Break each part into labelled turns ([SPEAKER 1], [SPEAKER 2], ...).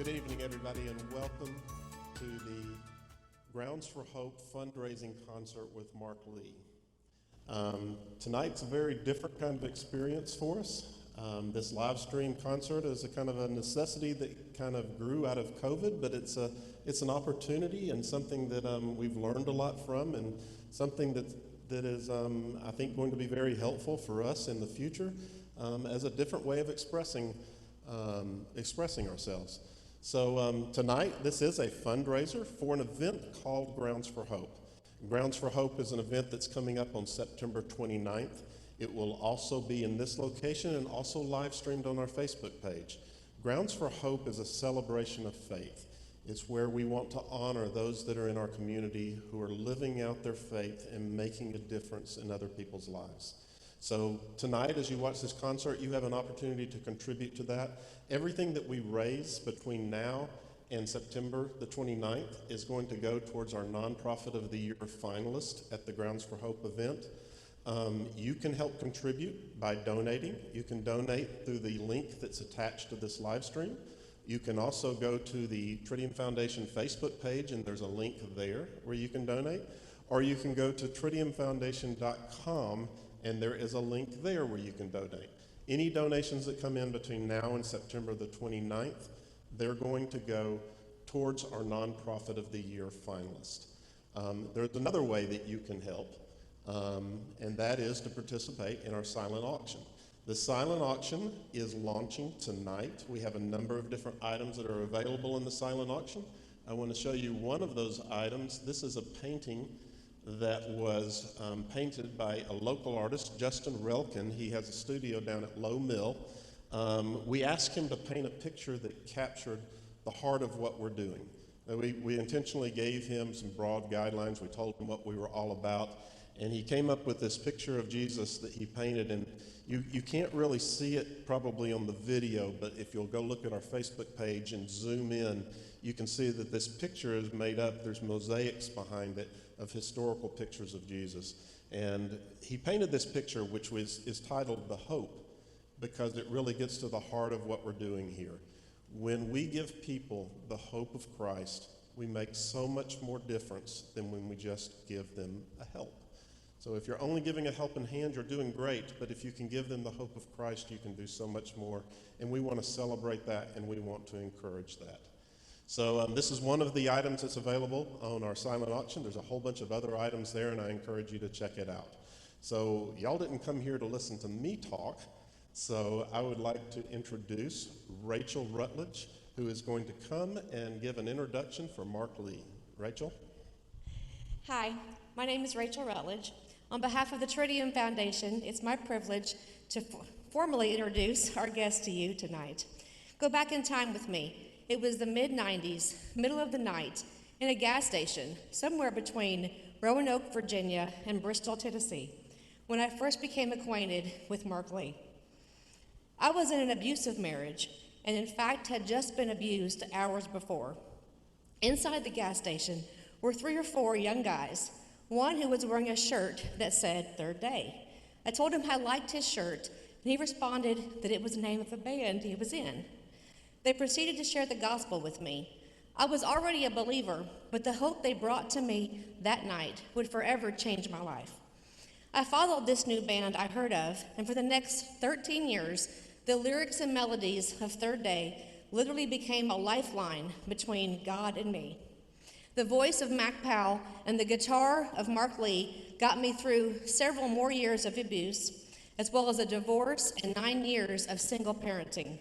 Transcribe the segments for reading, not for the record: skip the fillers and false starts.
[SPEAKER 1] Good evening, everybody, and welcome to the Grounds for Hope fundraising concert with Mark Lee. Tonight's a very different kind of experience for us. This live stream concert is a kind of a necessity that kind of grew out of COVID, but it's an opportunity and something that we've learned a lot from, and something that is, I think, going to be very helpful for us in the future as a different way of expressing ourselves. So tonight, this is a fundraiser for an event called Grounds for Hope. Grounds for Hope is an event that's coming up on September 29th. It will also be in this location and also live streamed on our Facebook page. Grounds for Hope is a celebration of faith. It's where we want to honor those that are in our community who are living out their faith and making a difference in other people's lives. So tonight, as you watch this concert, you have an opportunity to contribute to that. Everything that we raise between now and September the 29th is going to go towards our Nonprofit of the Year finalist at the Grounds for Hope event. You can help contribute by donating. You can donate through the link that's attached to this live stream. You can also go to the Tritium Foundation Facebook page, and there's a link there where you can donate. Or you can go to tritiumfoundation.com, and there is a link there where you can donate. Any donations that come in between now and September the 29th, they're going to go towards our Nonprofit of the Year finalist. There's another way that you can help, and that is to participate in our silent auction. The silent auction is launching tonight. We have a number of different items that are available in the silent auction. I want to show you one of those items. This is a painting that was painted by a local artist, Justin Relkin. He has a studio down at Low Mill. We asked him to paint a picture that captured the heart of what we're doing. We intentionally gave him some broad guidelines. We told him what we were all about, and he came up with this picture of Jesus that he painted, and you can't really see it probably on the video, but if you'll go look at our Facebook page and zoom in, you can see that this picture is made up. There's mosaics behind it of historical pictures of Jesus. And he painted this picture, which is titled The Hope, because it really gets to the heart of what we're doing here. When we give people the hope of Christ, we make so much more difference than when we just give them a help. So if you're only giving a helping hand, you're doing great, but if you can give them the hope of Christ, you can do so much more, and we want to celebrate that, and we want to encourage that. So this is one of the items that's available on our silent auction. There's a whole bunch of other items there, and I encourage you to check it out. So y'all didn't come here to listen to me talk, so I would like to introduce Rachel Rutledge, who is going to come and give an introduction for Mark Lee. Rachel?
[SPEAKER 2] Hi, my name is Rachel Rutledge. On behalf of the Tritium Foundation, it's my privilege to formally introduce our guest to you tonight. Go back in time with me. It was the mid-90s, middle of the night, in a gas station somewhere between Roanoke, Virginia, and Bristol, Tennessee, when I first became acquainted with Mark Lee. I was in an abusive marriage, and in fact had just been abused hours before. Inside the gas station were 3 or 4 young guys, one who was wearing a shirt that said Third Day. I told him I liked his shirt, and he responded that it was the name of a band he was in. They proceeded to share the gospel with me. I was already a believer, but the hope they brought to me that night would forever change my life. I followed this new band I heard of, and for the next 13 years, the lyrics and melodies of Third Day literally became a lifeline between God and me. The voice of Mac Powell and the guitar of Mark Lee got me through several more years of abuse, as well as a divorce and 9 years of single parenting.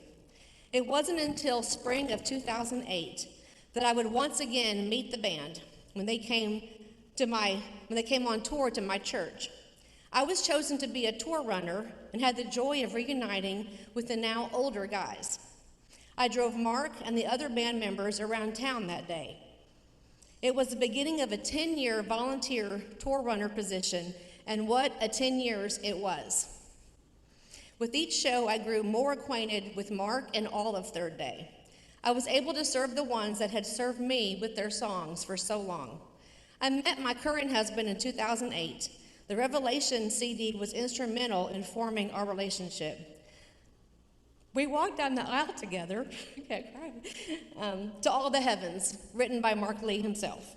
[SPEAKER 2] It wasn't until spring of 2008 that I would once again meet the band when they came on tour to my church. I was chosen to be a tour runner and had the joy of reuniting with the now older guys. I drove Mark and the other band members around town that day. It was the beginning of a 10-year volunteer tour runner position, and what a 10 years it was. With each show, I grew more acquainted with Mark and all of Third Day. I was able to serve the ones that had served me with their songs for so long. I met my current husband in 2008. The Revelation CD was instrumental in forming our relationship. We walked down the aisle together, to All the Heavens, written by Mark Lee himself.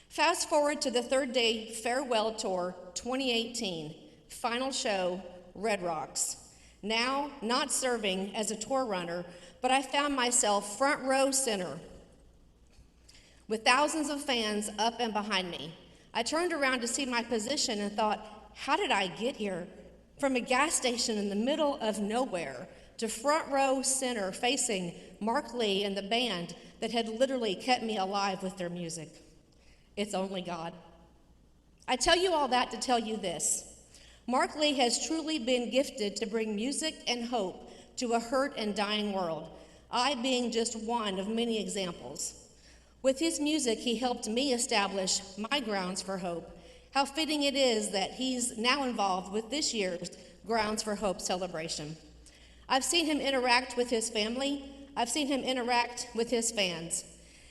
[SPEAKER 2] Fast forward to the third day farewell tour 2018, final show, Red Rocks. Now, not serving as a tour runner, but I found myself front row center with thousands of fans up and behind me. I turned around to see my position and thought, how did I get here? From a gas station in the middle of nowhere to front row center facing Mark Lee and the band that had literally kept me alive with their music. It's only God. I tell you all that to tell you this. Mark Lee has truly been gifted to bring music and hope to a hurt and dying world, I being just one of many examples. With his music, he helped me establish my grounds for hope. How fitting it is that he's now involved with this year's Grounds for Hope celebration. I've seen him interact with his family. I've seen him interact with his fans.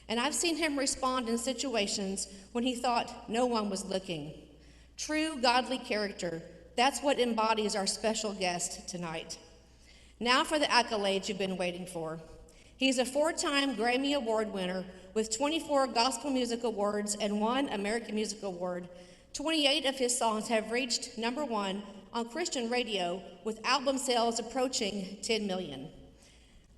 [SPEAKER 2] And I've seen him respond in situations when he thought no one was looking. True godly character, that's what embodies our special guest tonight. Now for the accolades you've been waiting for. He's a 4-time Grammy Award winner with 24 Gospel Music Awards and 1 American Music Award. 28 of his songs have reached #1 on Christian radio with album sales approaching 10 million.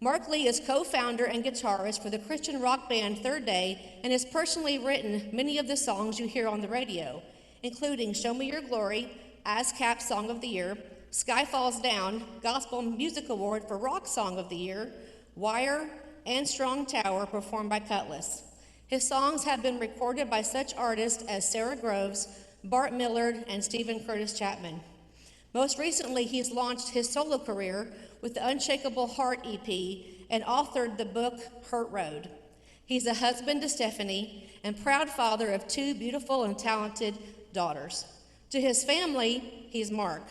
[SPEAKER 2] Mark Lee is co-founder and guitarist for the Christian rock band Third Day and has personally written many of the songs you hear on the radio, including Show Me Your Glory, ASCAP Song of the Year, Sky Falls Down, Gospel Music Award for Rock Song of the Year, Wire, and Strong Tower performed by Cutlass. His songs have been recorded by such artists as Sarah Groves, Bart Millard, and Stephen Curtis Chapman. Most recently, he's launched his solo career with the Unshakable Heart EP and authored the book Hurt Road. He's a husband to Stephanie and proud father of 2 beautiful and talented daughters. To his family, he's Mark.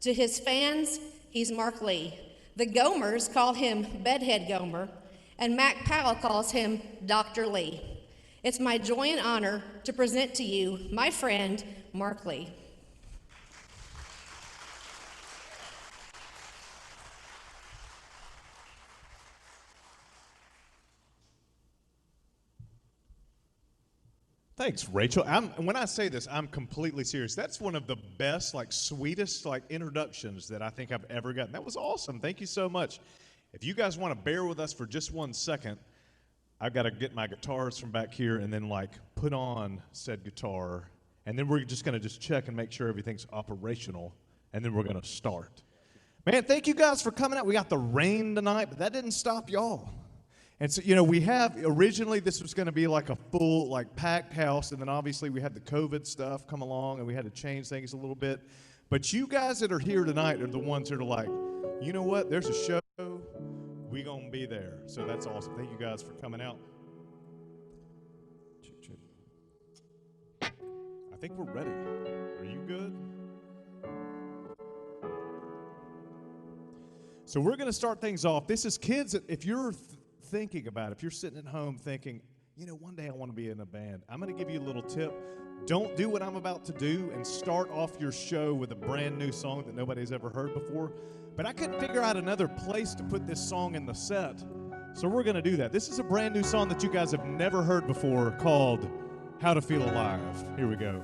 [SPEAKER 2] To his fans, he's Mark Lee. The Gomers call him Bedhead Gomer, and Mac Powell calls him Dr. Lee. It's my joy and honor to present to you my friend, Mark Lee.
[SPEAKER 3] Thanks, Rachel. When I say this, I'm completely serious. That's one of the best, sweetest, introductions that I think I've ever gotten. That was awesome. Thank you so much. If you guys want to bear with us for just 1 second, I've got to get my guitars from back here and then, put on said guitar. And then we're just going to check and make sure everything's operational. And then we're going to start. Man, thank you guys for coming out. We got the rain tonight, but that didn't stop y'all. And so, we have, originally this was going to be a full, packed house, and then obviously we had the COVID stuff come along, and we had to change things a little bit. But you guys that are here tonight are the ones that are you know what, there's a show, we going to be there. So that's awesome. Thank you guys for coming out. I think we're ready. Are you good? So we're going to start things off. This is kids, if you're thinking about it, if you're sitting at home thinking, one day I want to be in a band, I'm going to give you a little tip. Don't do what I'm about to do and start off your show with a brand new song that nobody's ever heard before. But I couldn't figure out another place to put this song in the set, so we're going to do that. This is a brand new song that you guys have never heard before called How to Feel Alive. Here we go.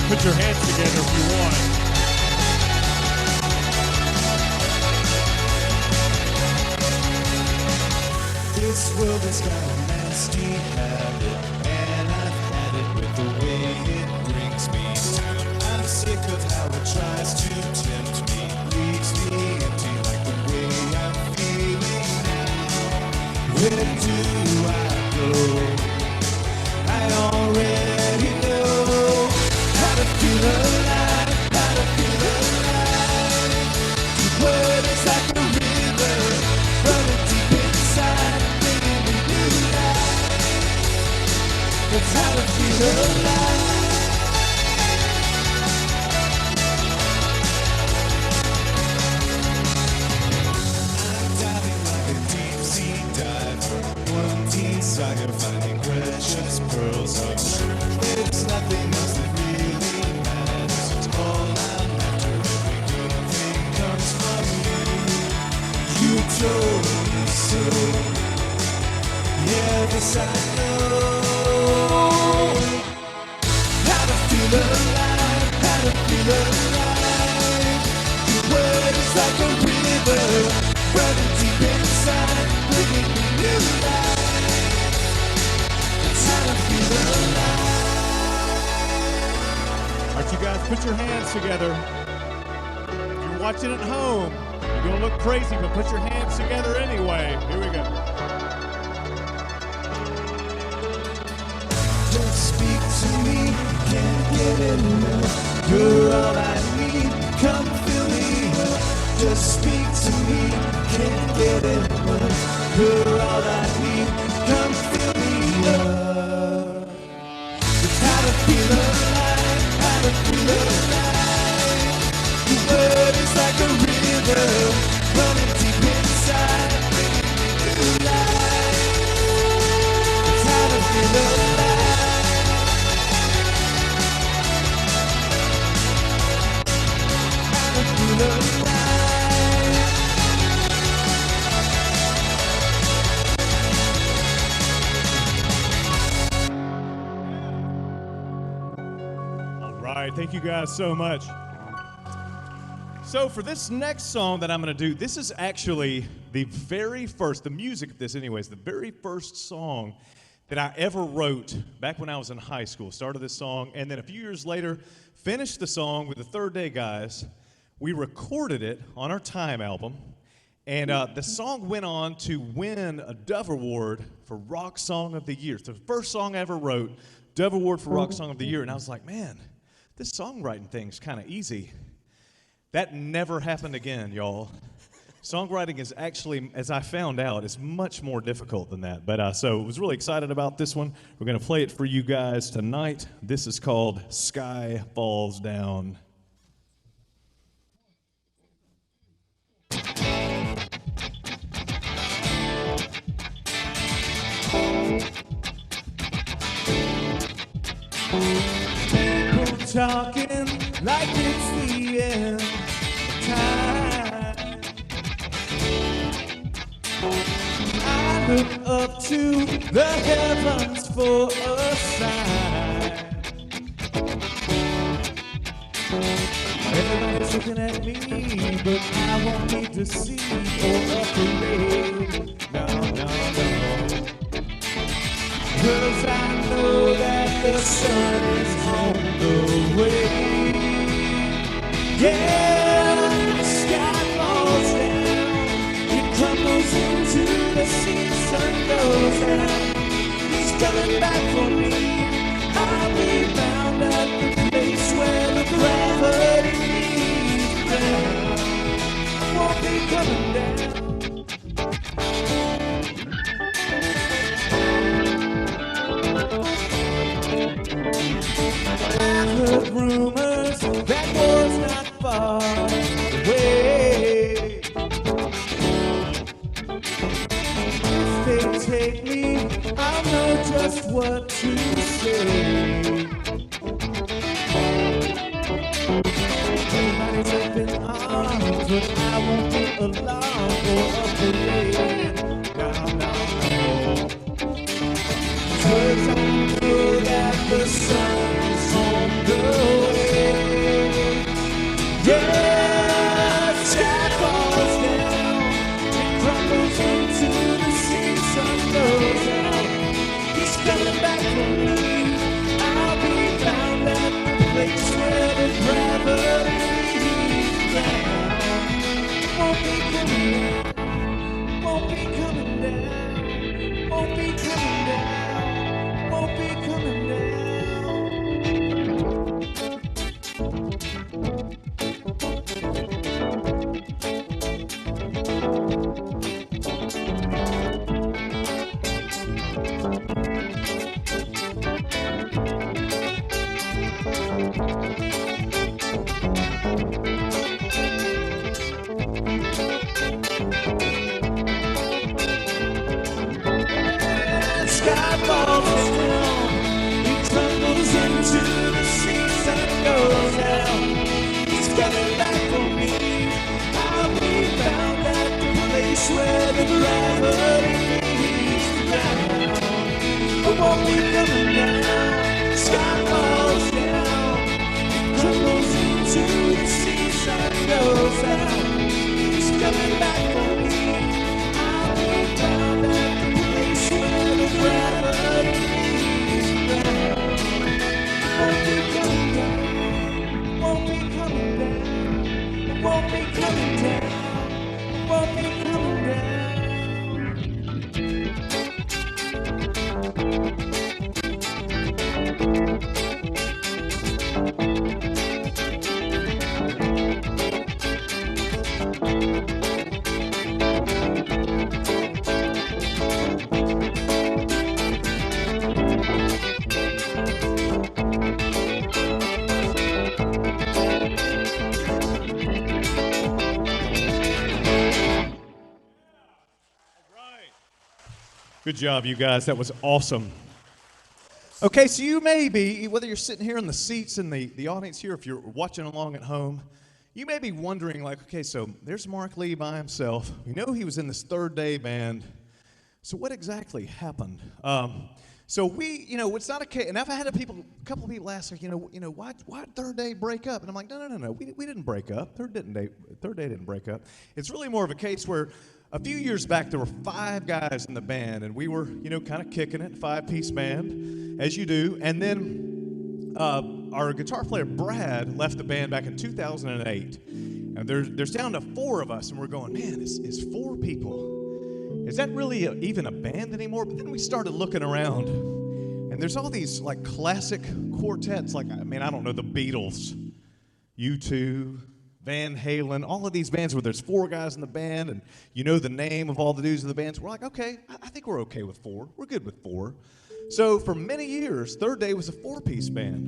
[SPEAKER 3] Put your hands together if you want.
[SPEAKER 4] This world has got a nasty habit, and I've had it with the way it brings me down. I'm sick of how it tries to tempt me, leaves me empty like the way I'm feeling now. Where do I go? I already know how to feel alive, how to feel alive. The word is like a river, running deep inside, bringing me new life. That's how to feel alive. I'm diving like a deep sea diver, one yes I know how to feel alive, how to feel alive. Your word is like a river running deep inside, bringing me new life. It's how to feel alive.
[SPEAKER 3] All right, you guys, put your hands together. If you're watching at home, you're going to look crazy, but put your hands together anyway. Here we go.
[SPEAKER 4] Just speak to me, can't get enough. You're all I need, come fill me up. Just speak to me, can't get enough. You're all I need, come fill me up. It's how to feel alive, how to feel alive. The word is like a river running deep inside, bringing me new life. It's how to feel alive. How to feel alive.
[SPEAKER 3] All right, thank you guys so much. So for this next song that I'm going to do, this is actually the very first, the music of this anyways, the very first song that I ever wrote back when I was in high school. Started this song, and then a few years later, finished the song with the Third Day Guys. We recorded it on our Time album, and the song went on to win a Dove Award for Rock Song of the Year. It's the first song I ever wrote, Dove Award for Rock Song of the Year, and I was like, man, this songwriting thing's kind of easy. That never happened again, y'all. Songwriting is actually, as I found out, is much more difficult than that. But so I was really excited about this one. We're going to play it for you guys tonight. This is called Sky Falls Down.
[SPEAKER 4] People talking like it's the end of time. I look up to the heavens for a sign. Everybody's looking at me, but I won't need to see or a parade. No, no, no. 'Cause I know that the sun is on the way. Yeah, the sky falls down, it crumbles into the sea, sun goes down. He's coming back for me. I'll be found at the place where the gravity meets the ground. I won't be coming down. I've heard rumors that war's not far away. If they take me, I'll know just what to say. Everybody's open arms, but I won't be alarmed or afraid. No, no, no. 'Cause I know that the sun is on the way. Yeah, the sky falls down, it crumbles into the sea, sun goes down. He's coming back for me. I'll be found at the place where the gravity meets the ground. Won't be coming down, won't be coming down, won't be coming down, won't be coming down. won't be coming down. Sky falls down, it crumbles into the sea, sun goes down. It's coming back for me. I will down at the place where the gravity is down. Won't be coming down, won't be coming down, won't be coming down, won't be coming down.
[SPEAKER 3] Good job, you guys. That was awesome. Okay, so you may be, whether you're sitting here in the seats in the audience here, if you're watching along at home, you may be wondering, like, okay, so there's Mark Lee by himself. We know he was in this Third Day band. So what exactly happened? So we, it's not a case, and I've had a couple of people ask, like, why Third Day break up? And I'm like, no, we didn't break up. Third Day didn't break up. It's really more of a case where a few years back, there were 5 guys in the band, and we were, kind of kicking it, 5-piece band, as you do. And then our guitar player, Brad, left the band back in 2008. And there's down to 4 of us, and we're going, man, is 4 people, is that really even a band anymore? But then we started looking around, and there's all these, like, classic quartets, like, I don't know, the Beatles, U2, Van Halen, all of these bands where there's 4 guys in the band and you know the name of all the dudes in the bands. We're like, okay, I think we're okay with 4. We're good with 4. So for many years, Third Day was a 4-piece band.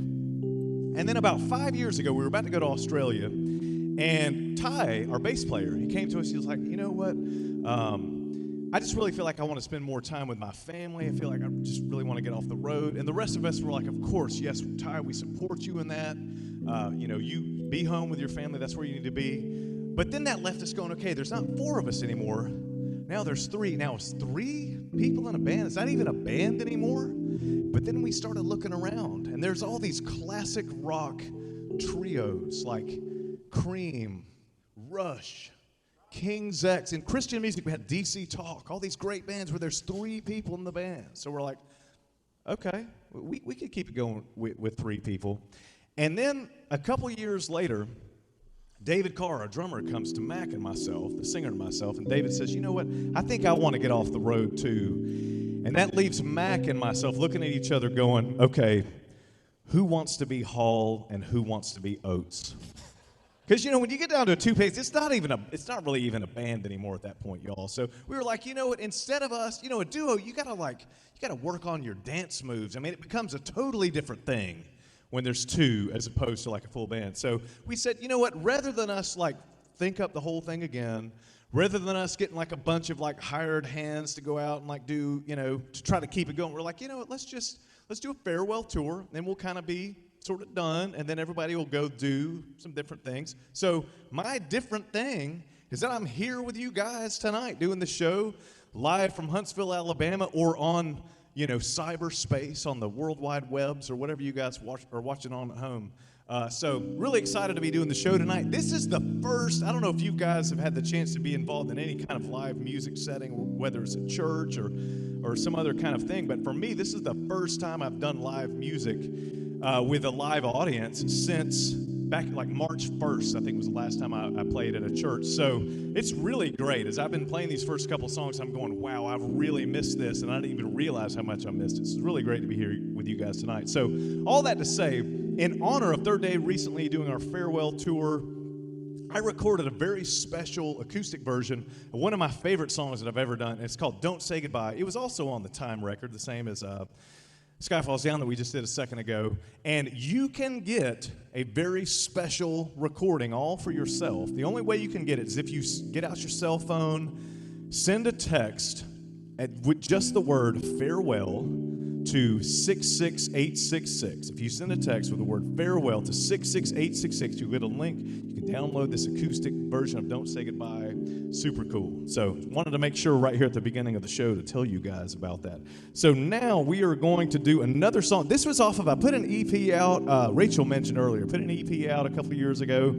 [SPEAKER 3] And then about 5 years ago, we were about to go to Australia, and Ty, our bass player, he came to us. He was like, you know what? I just really feel like I want to spend more time with my family. I feel like I just really want to get off the road. And the rest of us were like, of course, yes, Ty, we support you in that. You be home with your family. That's where you need to be. But then that left us going, okay, there's not 4 of us anymore. Now there's 3. Now it's 3 people in a band. It's not even a band anymore. But then we started looking around, and there's all these classic rock trios like Cream, Rush, King's X. In Christian music, we had DC Talk, all these great bands where there's 3 people in the band. So we're like, okay, we could keep it going with 3 people. And then a couple years later, David Carr, our drummer, comes to Mac and myself, the singer and myself, and David says, you know what, I think I want to get off the road too. And that leaves Mac and myself looking at each other going, okay, who wants to be Hall and who wants to be Oates? Because, when you get down to a 2-piece, it's not really even a band anymore at that point, y'all. So we were like, you know what, instead of us, a duo, you gotta work on your dance moves. It becomes a totally different thing when there's 2 as opposed to like a full band. So we said, you know what, rather than us like think up the whole thing again, rather than us getting like a bunch of like hired hands to go out and like do, to try to keep it going, we're like, you know what, let's do a farewell tour, then we'll kind of be sort of done, and then everybody will go do some different things. So my different thing is that I'm here with you guys tonight doing the show live from Huntsville, Alabama, or on cyberspace on the World Wide Webs or whatever you guys are watching on at home. So really excited to be doing the show tonight. This is the first, I don't know if you guys have had the chance to be involved in any kind of live music setting, whether it's a church or some other kind of thing, but for me, this is the first time I've done live music with a live audience since back like March 1st, I think was the last time I played at a church. So it's really great. As I've been playing these first couple songs, I'm going, wow, I've really missed this, and I didn't even realize how much I missed it. It's really great to be here with you guys tonight. So all that to say, in honor of Third Day recently doing our farewell tour, I recorded a very special acoustic version of one of my favorite songs that I've ever done. It's called Don't Say Goodbye. It was also on the Time record, the same as Sky Falls Down that we just did a second ago. And you can get a very special recording all for yourself. The only way you can get it is if you get out your cell phone, send a text with just the word farewell to 66866. If you send a text with the word farewell to 66866, you get a link. You can download this acoustic version of Don't Say Goodbye Super cool. So wanted to make sure right here at the beginning of the show to tell you guys about that. So now we are going to do another song. This was off of, I put an EP out, Rachel mentioned earlier, put an EP out a couple of years ago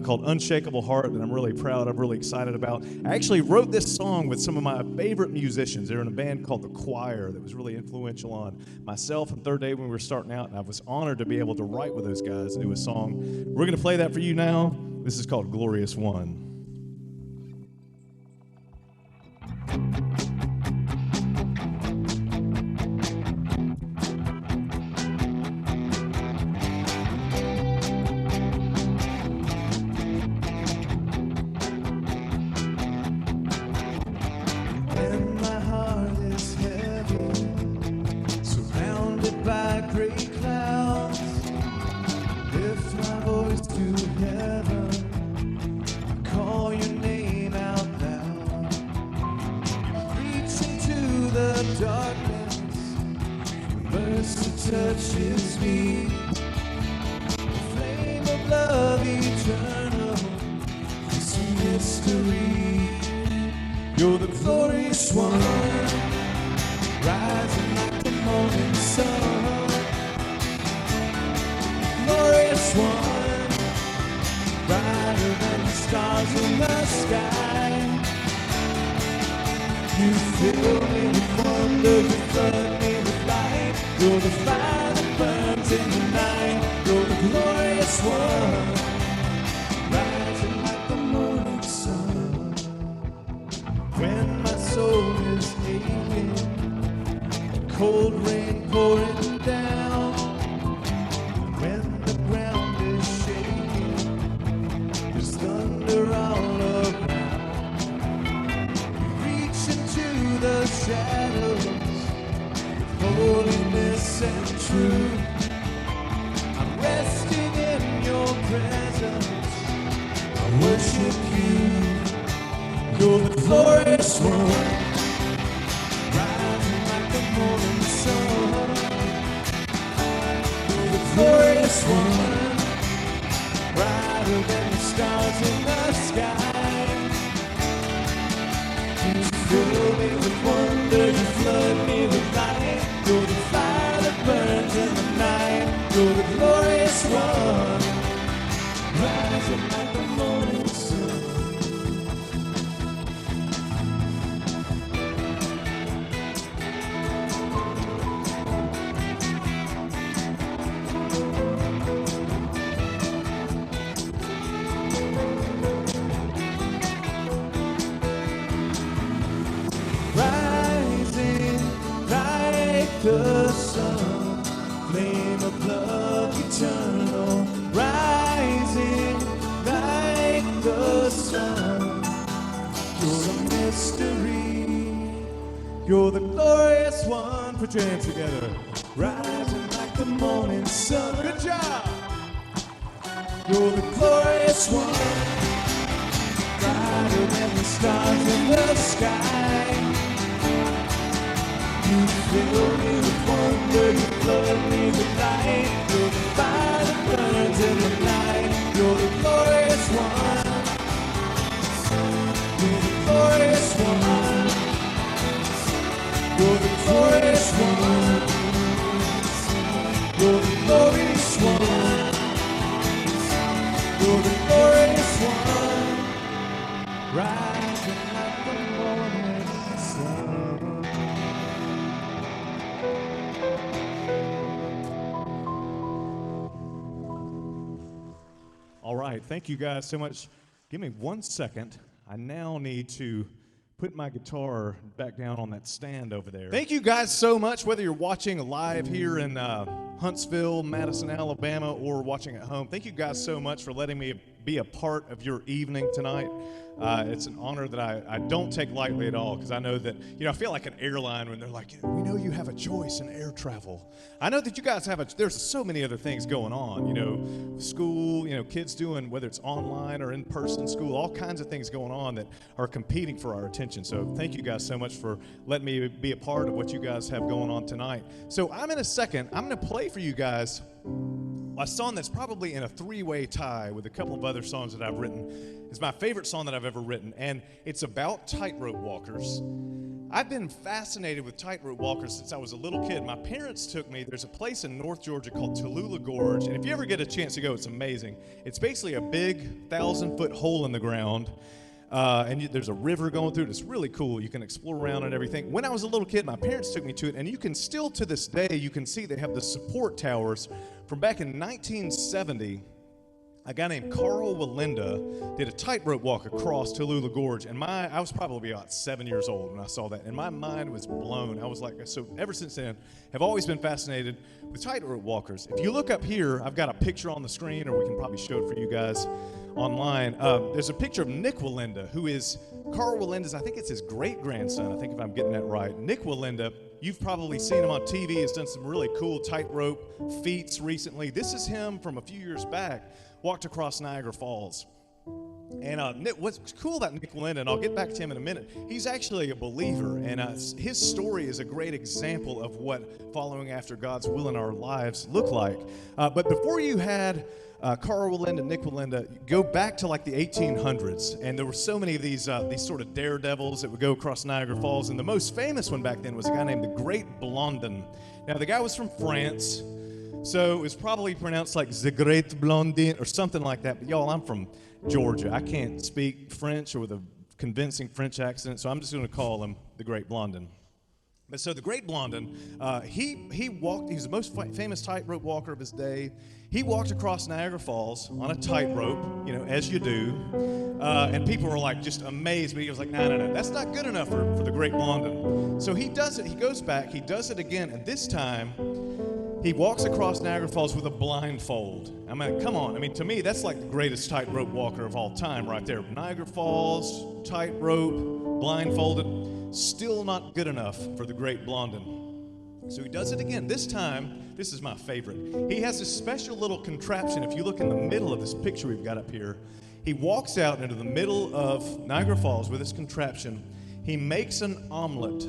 [SPEAKER 3] called Unshakable Heart that I'm really proud of, really excited about. I actually wrote this song with some of my favorite musicians. They're in a band called The Choir that was really influential on myself and Third Day when we were starting out, and I was honored to be able to write with those guys and do a song. We're going to play that for you now. This is called Glorious One.
[SPEAKER 4] When my heart is heavy, surrounded by gray clouds, lift my voice to heaven, I call your name out loud. Reach into the darkness, your mercy touches me. The flame of love eternal, this mystery. You're the glorious one, rising like the morning sun. Glorious one, brighter than the stars in the sky. You fill me with wonder, you flood me with light. You're the fire that burns in the night. You're the glorious one, rising like the morning sun. When my soul is aching, cold rain pouring down. When the ground is shaking, there's thunder all around. You reach into the shadows with holiness and truth. I'm resting in your presence, I worship you. You're the glorious one, rising like the morning sun. You're the glorious one, brighter than the stars in the sky. You fill me with wonder, you flood me with light. You're the fire that burns in the night. You're the glorious one, rising like the morning sun. Rising like the sun, flame of love eternal. Rising like the sun, you're a mystery. You're the glorious one. Put your hands together. Rising like the morning sun. Good job. You're the glorious one, brighter than the stars in the sky. You fill me with wonder, you flood me with light. You're the fire that burns in the night. You're the glorious one. You're the glorious one. You're the glorious one. You're the glorious one. You're the glorious one, rising like the morning sun.
[SPEAKER 3] All right, thank you guys so much. Give me 1 second. I now need to put my guitar back down on that stand over there. Thank you guys so much, whether you're watching live here in Huntsville, Madison, Alabama, or watching at home. Thank you guys so much for letting me be a part of your evening tonight. It's an honor that I don't take lightly at all, because I know that, I feel like an airline when they're like, we know you have a choice in air travel. I know that you guys have there's so many other things going on, school, kids doing, whether it's online or in-person school, all kinds of things going on that are competing for our attention. So thank you guys so much for letting me be a part of what you guys have going on tonight. So in a second, I'm going to play for you guys a song that's probably in a three-way tie with a couple of other songs that I've written. It's my favorite song that I've ever written, and it's about tightrope walkers. I've been fascinated with tightrope walkers since I was a little kid. My parents took me. There's a place in North Georgia called Tallulah Gorge, and if you ever get a chance to go, it's amazing. It's basically a big 1,000-foot hole in the ground, and there's a river going through it. It's really cool. You can explore around and everything. When I was a little kid, my parents took me to it, and you can still, to this day, you can see they have the support towers from back in 1970. A guy named Carl Walinda did a tightrope walk across Tallulah Gorge, and I was probably about 7 years old when I saw that, and my mind was blown. I was like, so ever since then, have always been fascinated with tightrope walkers. If you look up here, I've got a picture on the screen, or we can probably show it for you guys online. There's a picture of Nick Walinda, who is Carl Walinda's, I think it's his great-grandson, I think if I'm getting that right. Nick Walinda, you've probably seen him on TV, has done some really cool tightrope feats recently. This is him from a few years back, walked across Niagara Falls. And what's cool about Nick Walinda, and I'll get back to him in a minute, he's actually a believer, and his story is a great example of what following after God's will in our lives look like. But before you had Carl Walinda, Nick Walinda, go back to like the 1800s, and there were so many of these sort of daredevils that would go across Niagara Falls, and the most famous one back then was a guy named the Great Blondin. Now, the guy was from France, so it was probably pronounced like the Great Blondin or something like that, but y'all, I'm from Georgia. I can't speak French or with a convincing French accent, so I'm just going to call him the Great Blondin. But so the Great Blondin, he walked, he's the most famous tightrope walker of his day. He walked across Niagara Falls on a tightrope, you know, as you do. And people were like just amazed, but he was like, no, that's not good enough for the Great Blondin. So he does it, he goes back, he does it again, and this time he walks across Niagara Falls with a blindfold. I mean, come on. I mean, to me, that's like the greatest tightrope walker of all time right there. Niagara Falls, tightrope, blindfolded. Still not good enough for the Great Blondin. So he does it again. This time, this is my favorite. He has this special little contraption. If you look in the middle of this picture we've got up here, he walks out into the middle of Niagara Falls with this contraption. He makes an omelet.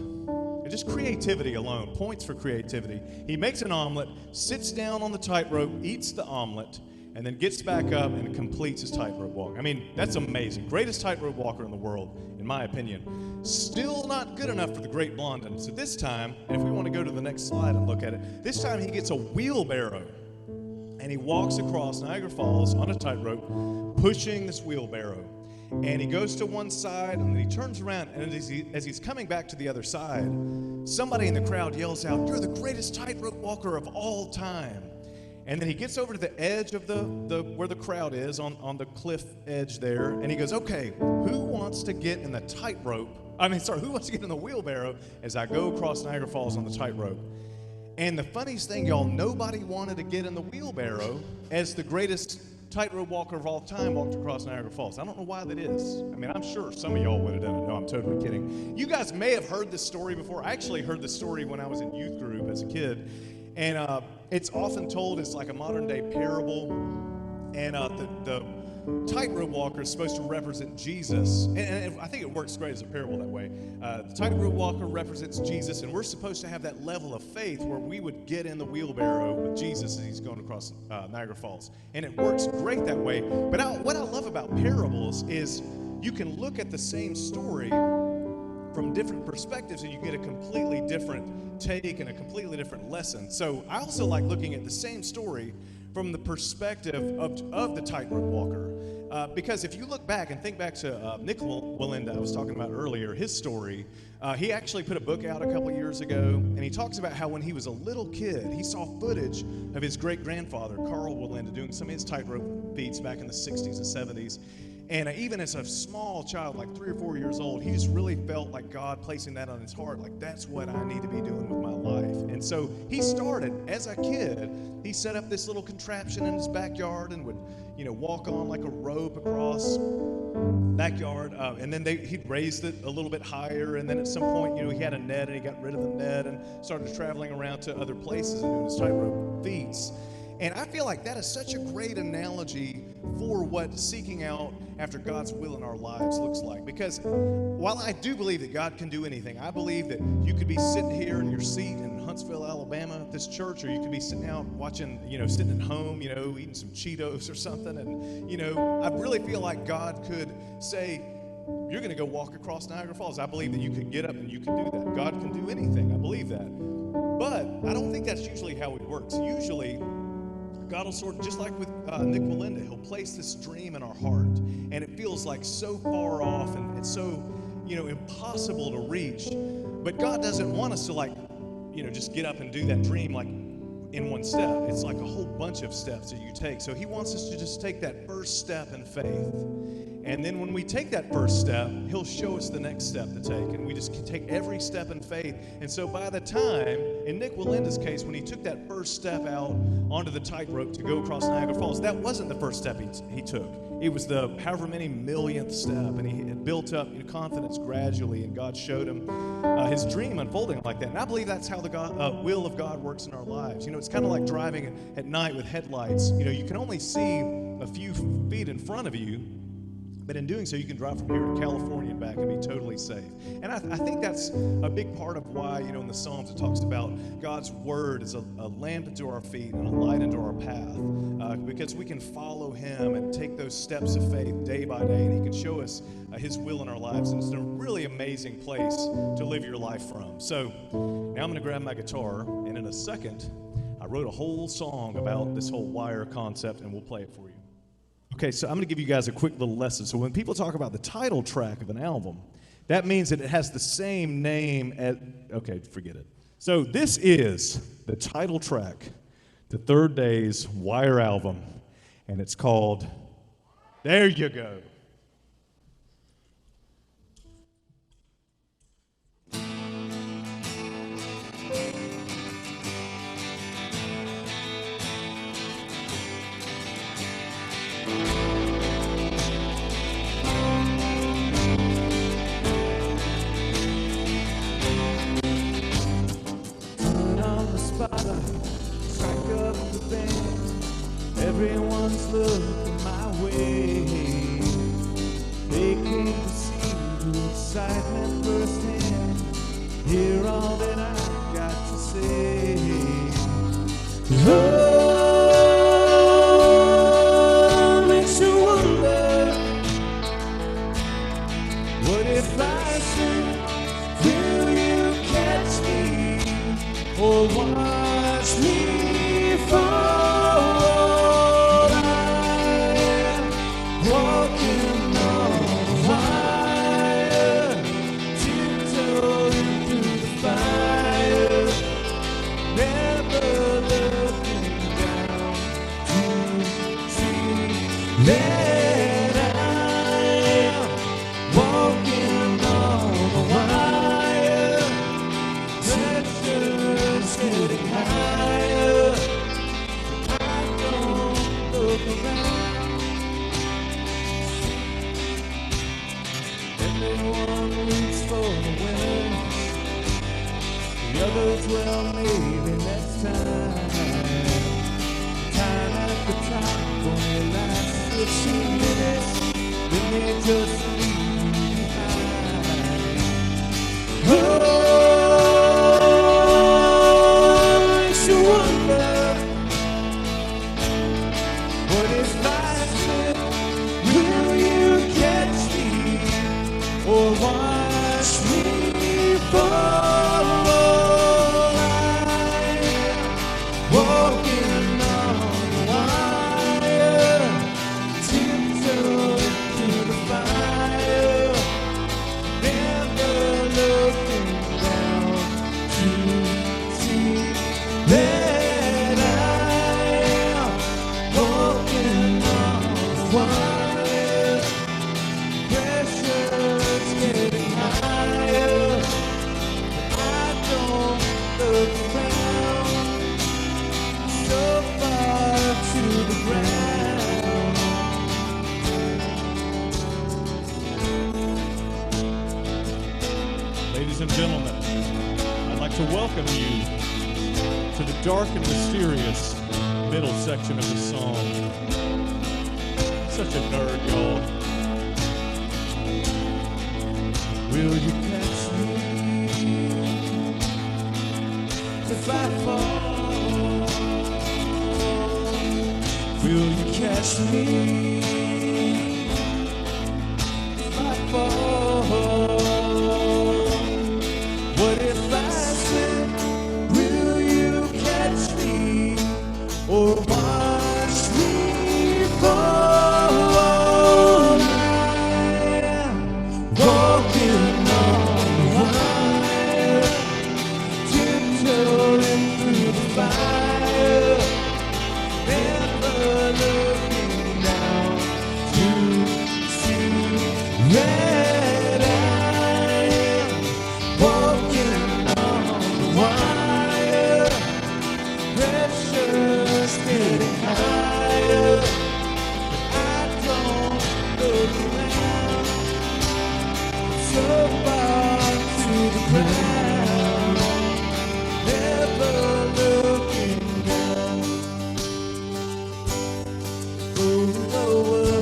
[SPEAKER 3] Just creativity alone, points for creativity. He makes an omelet, sits down on the tightrope, eats the omelet, and then gets back up and completes his tightrope walk. I mean, that's amazing. Greatest tightrope walker in the world, in my opinion. Still not good enough for the Great Blondin. So this time, and if we want to go to the next slide and look at it, this time he gets a wheelbarrow, and he walks across Niagara Falls on a tightrope, pushing this wheelbarrow. And he goes to one side, and then he turns around, and as he's coming back to the other side, somebody in the crowd yells out, "You're the greatest tightrope walker of all time." And then he gets over to the edge of the where the crowd is, on the cliff edge there, and he goes, "Okay, who wants to get in the tightrope? Who wants to get in the wheelbarrow as I go across Niagara Falls on the tightrope?" And the funniest thing, y'all, nobody wanted to get in the wheelbarrow as the greatest tightrope walker of all time walked across Niagara Falls. I don't know why that is. I mean, I'm sure some of y'all would have done it. No, I'm totally kidding. You guys may have heard this story before. I actually heard this story when I was in youth group as a kid. And it's often told as like a modern day parable. And the tightrope walker is supposed to represent Jesus. And I think it works great as a parable that way. The tightrope walker represents Jesus, and we're supposed to have that level of faith where we would get in the wheelbarrow with Jesus as he's going across Niagara Falls. And it works great that way. But what I love about parables is you can look at the same story from different perspectives, and you get a completely different take and a completely different lesson. So I also like looking at the same story from the perspective of the tightrope walker. Because if you look back and think back to Nick Walinda, I was talking about earlier, his story, he actually put a book out a couple years ago, and he talks about how when he was a little kid, he saw footage of his great-grandfather, Carl Walinda, doing some of his tightrope feats back in the 60s and 70s. And even as a small child, like 3 or 4 years old, he just really felt like God placing that on his heart, like that's what I need to be doing with my life. And so he started, as a kid, he set up this little contraption in his backyard and would, walk on like a rope across backyard. And then he'd raised it a little bit higher. And then at some point, he had a net, and he got rid of the net and started traveling around to other places and doing his tightrope feats. And I feel like that is such a great analogy for what seeking out after God's will in our lives looks like. Because while I do believe that God can do anything, I believe that you could be sitting here in your seat in Huntsville, Alabama at this church, or you could be sitting out watching, sitting at home, eating some Cheetos or something. And, I really feel like God could say, you're going to go walk across Niagara Falls. I believe that you could get up and you can do that. God can do anything. I believe that. But I don't think that's usually how it works. Usually, God will sort of, just like with Nick Melinda, he'll place this dream in our heart, and it feels like so far off and it's so, impossible to reach. But God doesn't want us to just get up and do that dream like in one step. It's like a whole bunch of steps that you take. So he wants us to just take that first step in faith. And then when we take that first step, he'll show us the next step to take. And we just can take every step in faith. And so by the time, in Nick Melinda's case, when he took that first step out onto the tightrope to go across Niagara Falls, that wasn't the first step he took. It was the however many millionth step. And he had built up confidence gradually. And God showed him his dream unfolding like that. And I believe that's how the will of God works in our lives. It's kind of like driving at night with headlights. You can only see a few feet in front of you. But in doing so, you can drive from here to California and back and be totally safe. And I think that's a big part of why, in the Psalms, it talks about God's word is a lamp unto our feet and a light unto our path. Because we can follow him and take those steps of faith day by day, and he can show us his will in our lives. And it's a really amazing place to live your life from. So now I'm going to grab my guitar, and in a second, I wrote a whole song about this whole wire concept, and we'll play it for you. Okay, so I'm going to give you guys a quick little lesson. So when people talk about the title track of an album, that means that it has the same name as, okay, forget it. So this is the title track to Third Day's Wire album, and it's called, There You Go.
[SPEAKER 4] Everyone's looking my way. They came to see the excitement firsthand. Hear all that I got to say. Oh, makes you wonder, what if I said, will you catch me or watch me fall? Well, maybe next time. Time at the top only lasts 15 minutes. Then they just leave you behind. Oh, makes you wonder, what if I said, will you catch me or watch me fall?
[SPEAKER 3] Ladies and gentlemen, I'd like to welcome you to the dark and mysterious middle section of the song. Such a nerd, y'all. Will you catch me if
[SPEAKER 4] watch me if I fall? What if I slip? Will you catch me or watch me fall? I'm walking on wire, tiptoeing through the fire, never looking down to see red eye. Walking on wire, pressure's getting higher. I don't look around, so far to the ground, never looking down. Oh, oh, oh,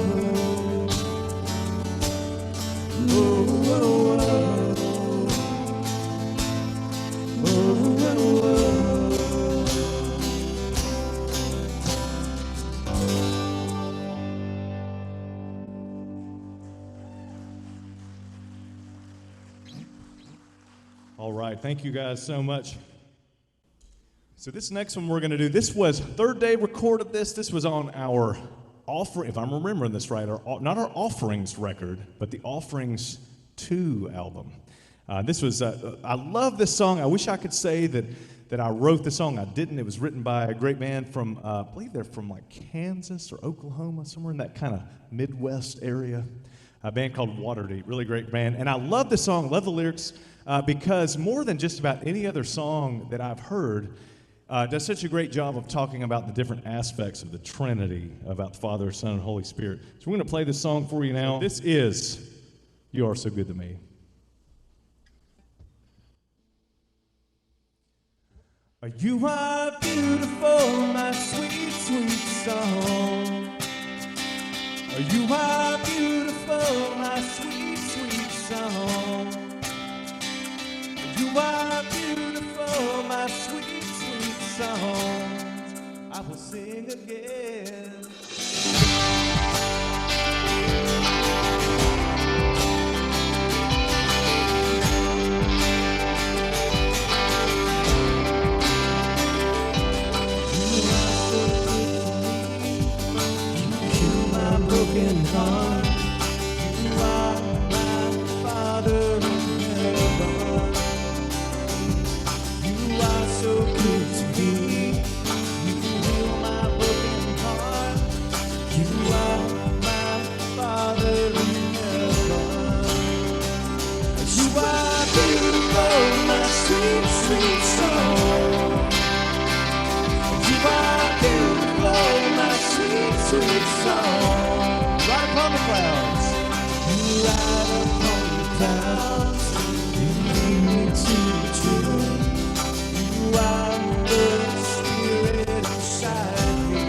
[SPEAKER 4] oh, oh, oh, oh, oh.
[SPEAKER 3] All right, thank you guys so much. So this next one we're going to do, this was third day recorded this. This was on our offering, if I'm remembering this right, not our offerings record, but the Offerings 2 album. This was, I love this song. I wish I could say that I wrote the song. I didn't. It was written by a great band from, I believe they're from like Kansas or Oklahoma, somewhere in that kind of Midwest area. A band called Waterdeep, really great band. And I love the song, love the lyrics, because more than just about any other song that I've heard, does such a great job of talking about the different aspects of the Trinity, about the Father, Son, and Holy Spirit. So we're going to play this song for you now. This is You Are So Good to Me.
[SPEAKER 4] You are beautiful, my sweet, sweet song. You are beautiful, my sweet, sweet song. You are beautiful, my sweet, sweet song. I will sing again. Broken heart, you are my Father in heaven. You are so good to me. You heal my broken heart. You are my Father in heaven. You are beautiful, my sweet, sweet song. You are beautiful, my sweet, sweet song. Ride upon the clouds. You ride upon the clouds. You lead me to the truth. You are the Spirit inside me.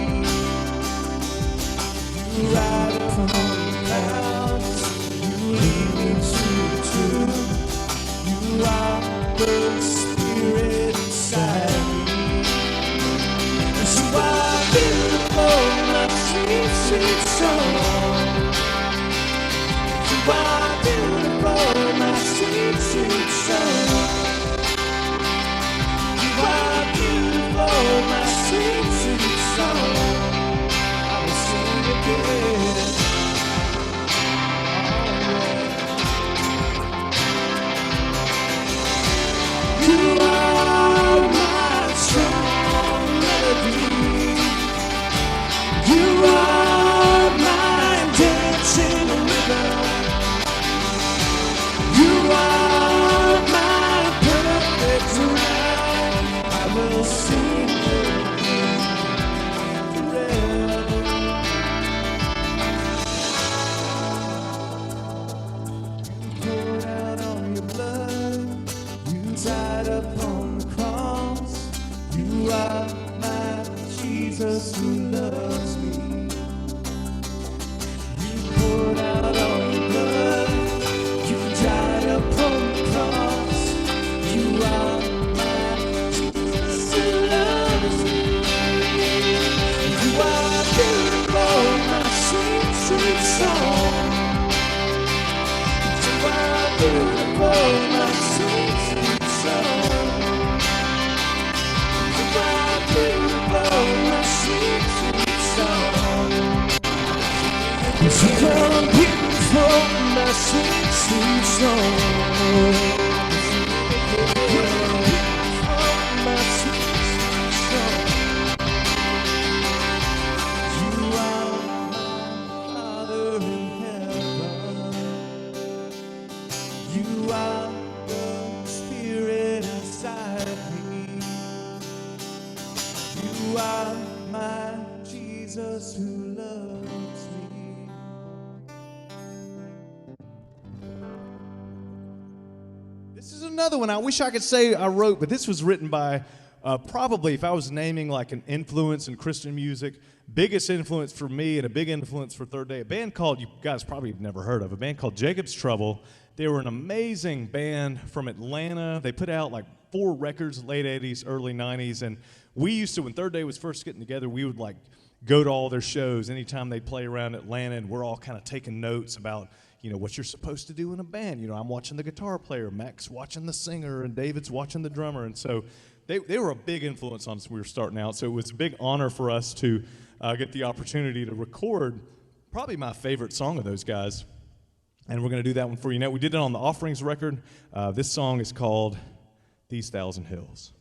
[SPEAKER 4] You ride upon the clouds. You lead me to the truth. You are the Spirit inside me. You are beautiful, my sweet, sweet song. You are beautiful, my sweet, sweet song. You are beautiful, my sweet, sweet song. I will sing again. You are my strong melody. You are my song. It's a wild, beautiful, my sweet, sweet song. It's a wild, beautiful, my sweet, sweet song. It's a wild, beautiful, my sweet, sweet song. My sweet, sweet song. You are my Father in heaven. You are the Spirit inside me. You are my Jesus who loves me.
[SPEAKER 3] This is another one I wish I could say I wrote, but this was written by probably, if I was naming like an influence in Christian music, biggest influence for me and a big influence for Third Day, a band called, you guys probably have never heard of, a band called Jacob's Trouble. They were an amazing band from Atlanta. They put out like 4 records, late 80s, early 90s, and we used to, when Third Day was first getting together, we would like go to all their shows anytime they'd play around Atlanta, and we're all kind of taking notes about, you know, what you're supposed to do in a band. You know, I'm watching the guitar player, Mac's watching the singer, and David's watching the drummer. And so they were a big influence on us when we were starting out. So it was a big honor for us to get the opportunity to record probably my favorite song of those guys. And we're going to do that one for you now. We did it on the Offerings record. This song is called These Thousand Hills.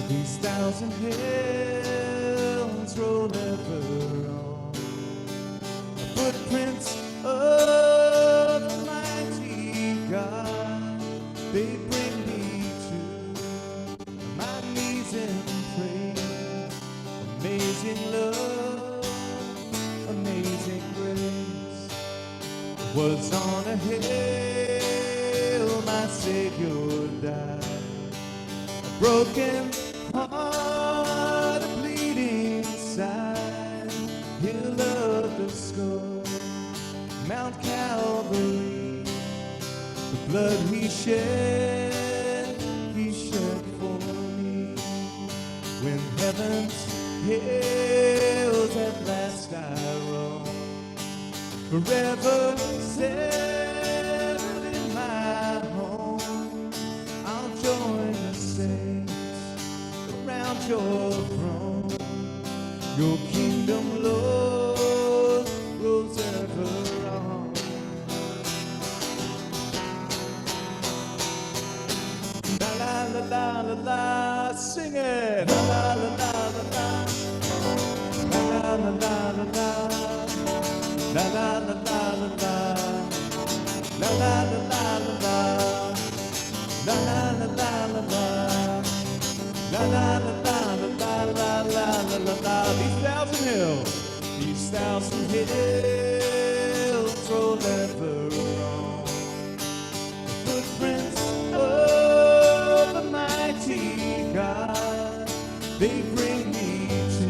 [SPEAKER 4] These thousand hills roll ever on, the footprints of the mighty God. They bring me to my knees in praise. Amazing love, amazing grace. Was on a hill my Savior died. A broken heart, a bleeding side, hill of the skull, Mount Calvary. The blood he shed for me. When heaven's hills at last I roam, forever settled in my home, I'll join the saints around your throne. Your kingdom, Lord, rules ever on. La la la la la la, sing it. La la la la la la. La la la la la la. La la la la la la. La la la la la la. La la la la la la. La la la la la la la la la la. These thousand hills, these thousand hills roll ever on. The footprints of the mighty God, they bring me to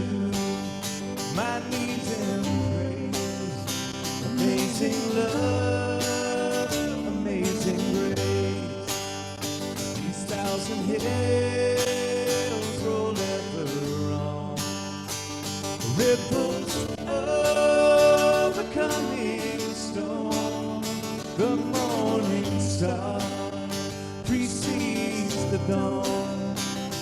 [SPEAKER 4] my knees in praise. Amazing love, amazing grace. These thousand hills roll ever on. Ripples of the coming storm. The morning star precedes the dawn.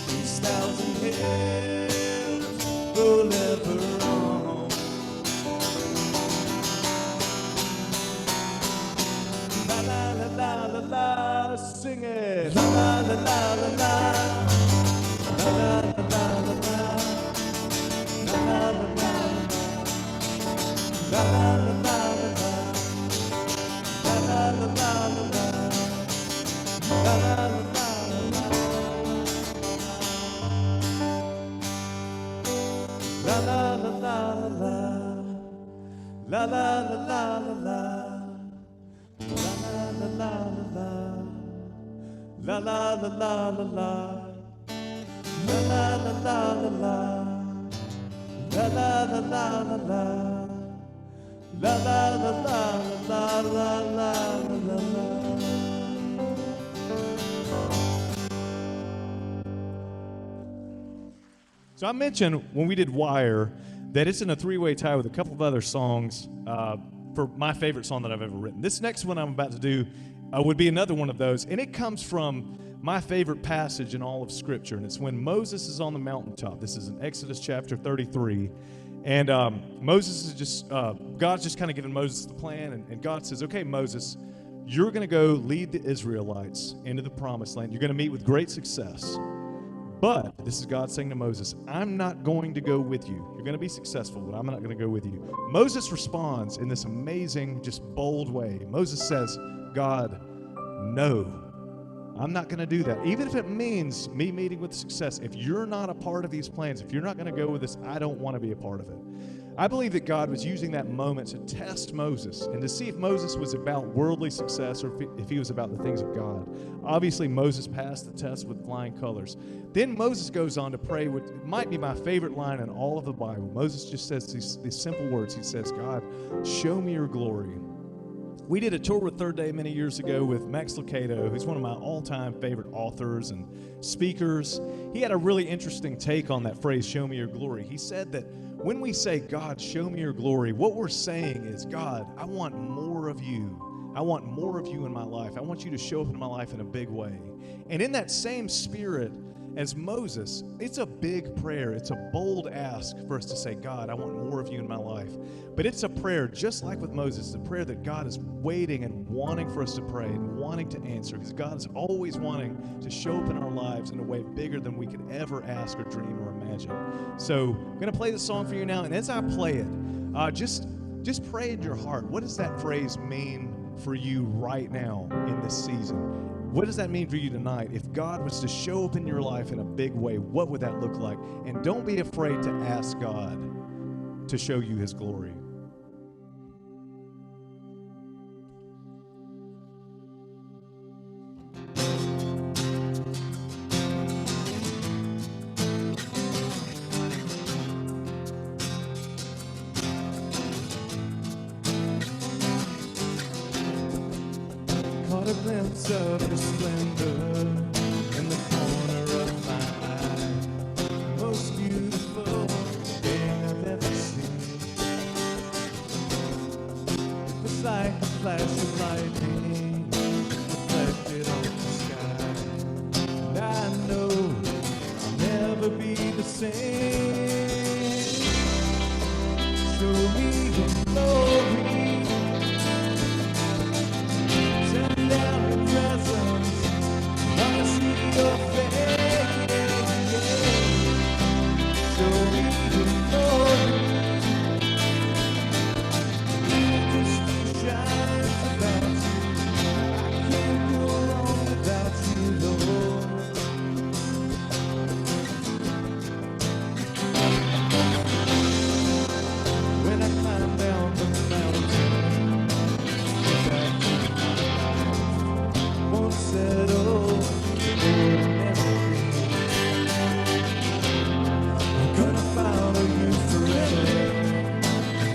[SPEAKER 4] These thousand hills roll ever on. La la la la la la, sing it. La la la la la la. La la la la la la. La la la la la. La la la la la la. La la la la la la. La la la la la. La la la la la. La la la la la. La la la la la. La la la la la la. La la la la la la. La la la la la la. La la la la la la la la la.
[SPEAKER 3] So I mentioned when we did Wire that it's in a three-way tie with a couple of other songs for my favorite song that I've ever written. This next one I'm about to do would be another one of those, and it comes from my favorite passage in all of Scripture, and it's when Moses is on the mountaintop. This is in Exodus chapter 33, and Moses is just, God's just kind of giving Moses the plan, and God says, okay, Moses, you're going to go lead the Israelites into the promised land. You're going to meet with great success. But this is God saying to Moses, I'm not going to go with you. You're going to be successful, but I'm not going to go with you. Moses responds in this amazing, just bold way. Moses says, God, no, I'm not going to do that. Even if it means me meeting with success, if you're not a part of these plans, if you're not going to go with this, I don't want to be a part of it. I believe that God was using that moment to test Moses and to see if Moses was about worldly success or if he was about the things of God. Obviously, Moses passed the test with flying colors. Then Moses goes on to pray what might be my favorite line in all of the Bible. Moses just says these simple words. He says, God, show me your glory. We did a tour with Third Day many years ago with Max Lucado, who's one of my all-time favorite authors and speakers. He had a really interesting take on that phrase, show me your glory. He said that when we say, God, show me your glory, what we're saying is, God, I want more of you. I want more of you in my life. I want you to show up in my life in a big way. And in that same spirit as Moses, it's a big prayer. It's a bold ask for us to say, God, I want more of you in my life. But it's a prayer, just like with Moses, it's a prayer that God is waiting and wanting for us to pray and wanting to answer, because God is always wanting to show up in our lives in a way bigger than we could ever ask or dream or imagine. So I'm going to play this song for you now, and as I play it, just pray in your heart. What does that phrase mean for you right now in this season? What does that mean for you tonight? If God was to show up in your life in a big way, what would that look like? And don't be afraid to ask God to show you his glory.
[SPEAKER 4] Caught a glimpse of your splendor in the corner of my eye. Most beautiful thing I've ever seen. It was like a flash of lightning reflected on the sky. And I know I'll never be the same. Show me your glory. Down your presence, wanna see your face. Show me your glory. Majesty shines about you. I can't go on without you, Lord. When I climb down the mountain, won't settle for memory. I'm gonna follow you forever.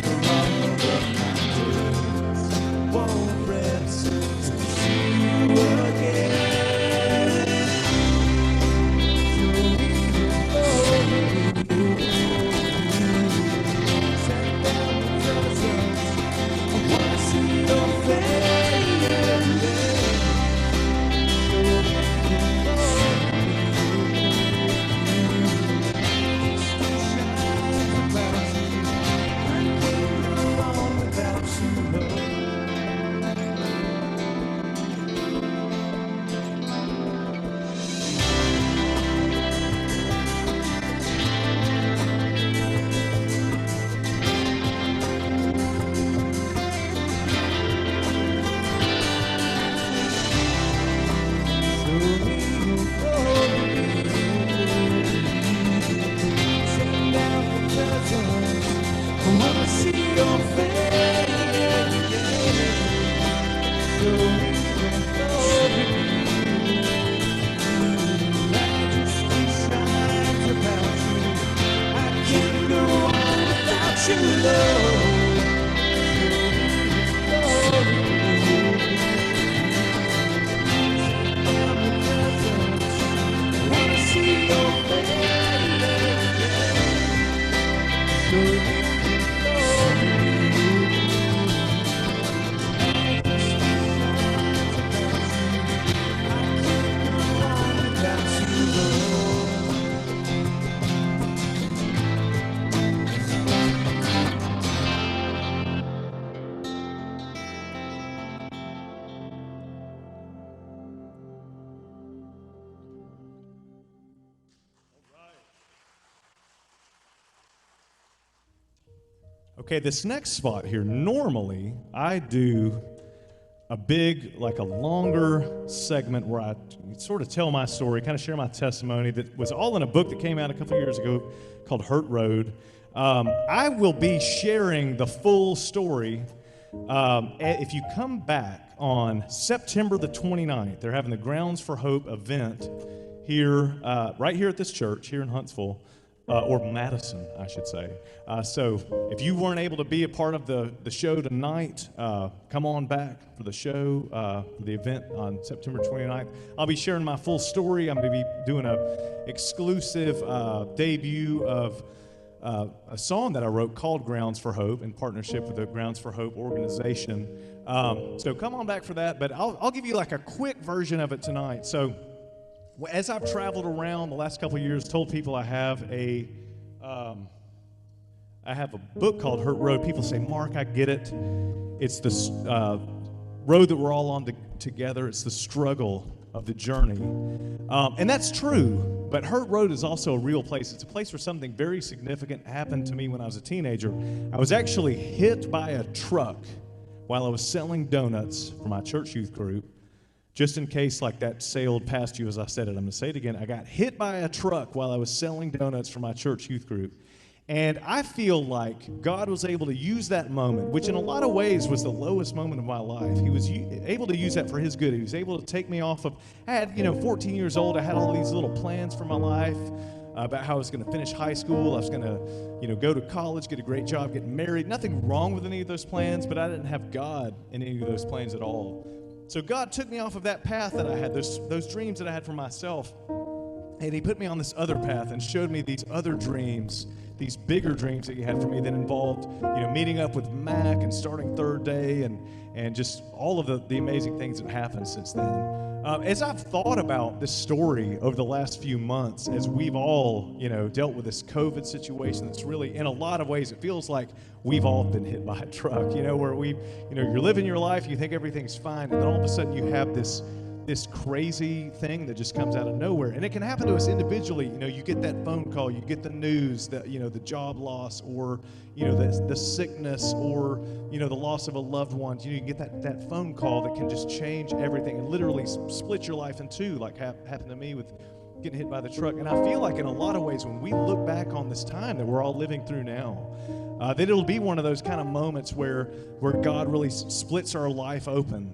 [SPEAKER 4] For all the mountains won't rest till I see you again. Show me your glory. Send down the presence. I wanna see your face.
[SPEAKER 3] Okay, this next spot here, normally I do a big, like a longer segment where I sort of tell my story, kind of share my testimony that was all in a book that came out a couple years ago called Hurt Road. I will be sharing the full story if you come back on September the 29th. They're having the Grounds for Hope event here, right here at this church here in Huntsville. Or Madison, I should say. So if you weren't able to be a part of the show tonight, come on back for the show, for the event on September 29th. I'll be sharing my full story. I'm going to be doing an exclusive debut of a song that I wrote called Grounds for Hope in partnership with the Grounds for Hope organization. So come on back for that, but I'll give you like a quick version of it tonight. So as I've traveled around the last couple of years, told people I have a book called Hurt Road. People say, Mark, I get it. It's the road that we're all on together. It's the struggle of the journey. And that's true, but Hurt Road is also a real place. It's a place where something very significant happened to me when I was a teenager. I was actually hit by a truck while I was selling donuts for my church youth group. Just in case like that sailed past you as I said it, I'm going to say it again. I got hit by a truck while I was selling donuts for my church youth group. And I feel like God was able to use that moment, which in a lot of ways was the lowest moment of my life. He was able to use that for his good. He was able to take me off of, I had, 14 years old. I had all these little plans for my life about how I was going to finish high school. I was going to, go to college, get a great job, get married. Nothing wrong with any of those plans, but I didn't have God in any of those plans at all. So God took me off of that path that I had, those dreams that I had for myself, and he put me on this other path and showed me these other dreams, these bigger dreams that he had for me that involved, meeting up with Mac and starting Third Day and just all of the amazing things that happened since then. As I've thought about this story over the last few months, as we've all, dealt with this COVID situation that's really, in a lot of ways, it feels like we've all been hit by a truck, where you're living your life, you think everything's fine, and then all of a sudden you have this crazy thing that just comes out of nowhere. And it can happen to us individually. You get that phone call, you get the news that, the job loss or, the sickness or, the loss of a loved one. You get that phone call that can just change everything and literally split your life in two, like happened to me with getting hit by the truck. And I feel like in a lot of ways when we look back on this time that we're all living through now, that it'll be one of those kind of moments where God really splits our life open.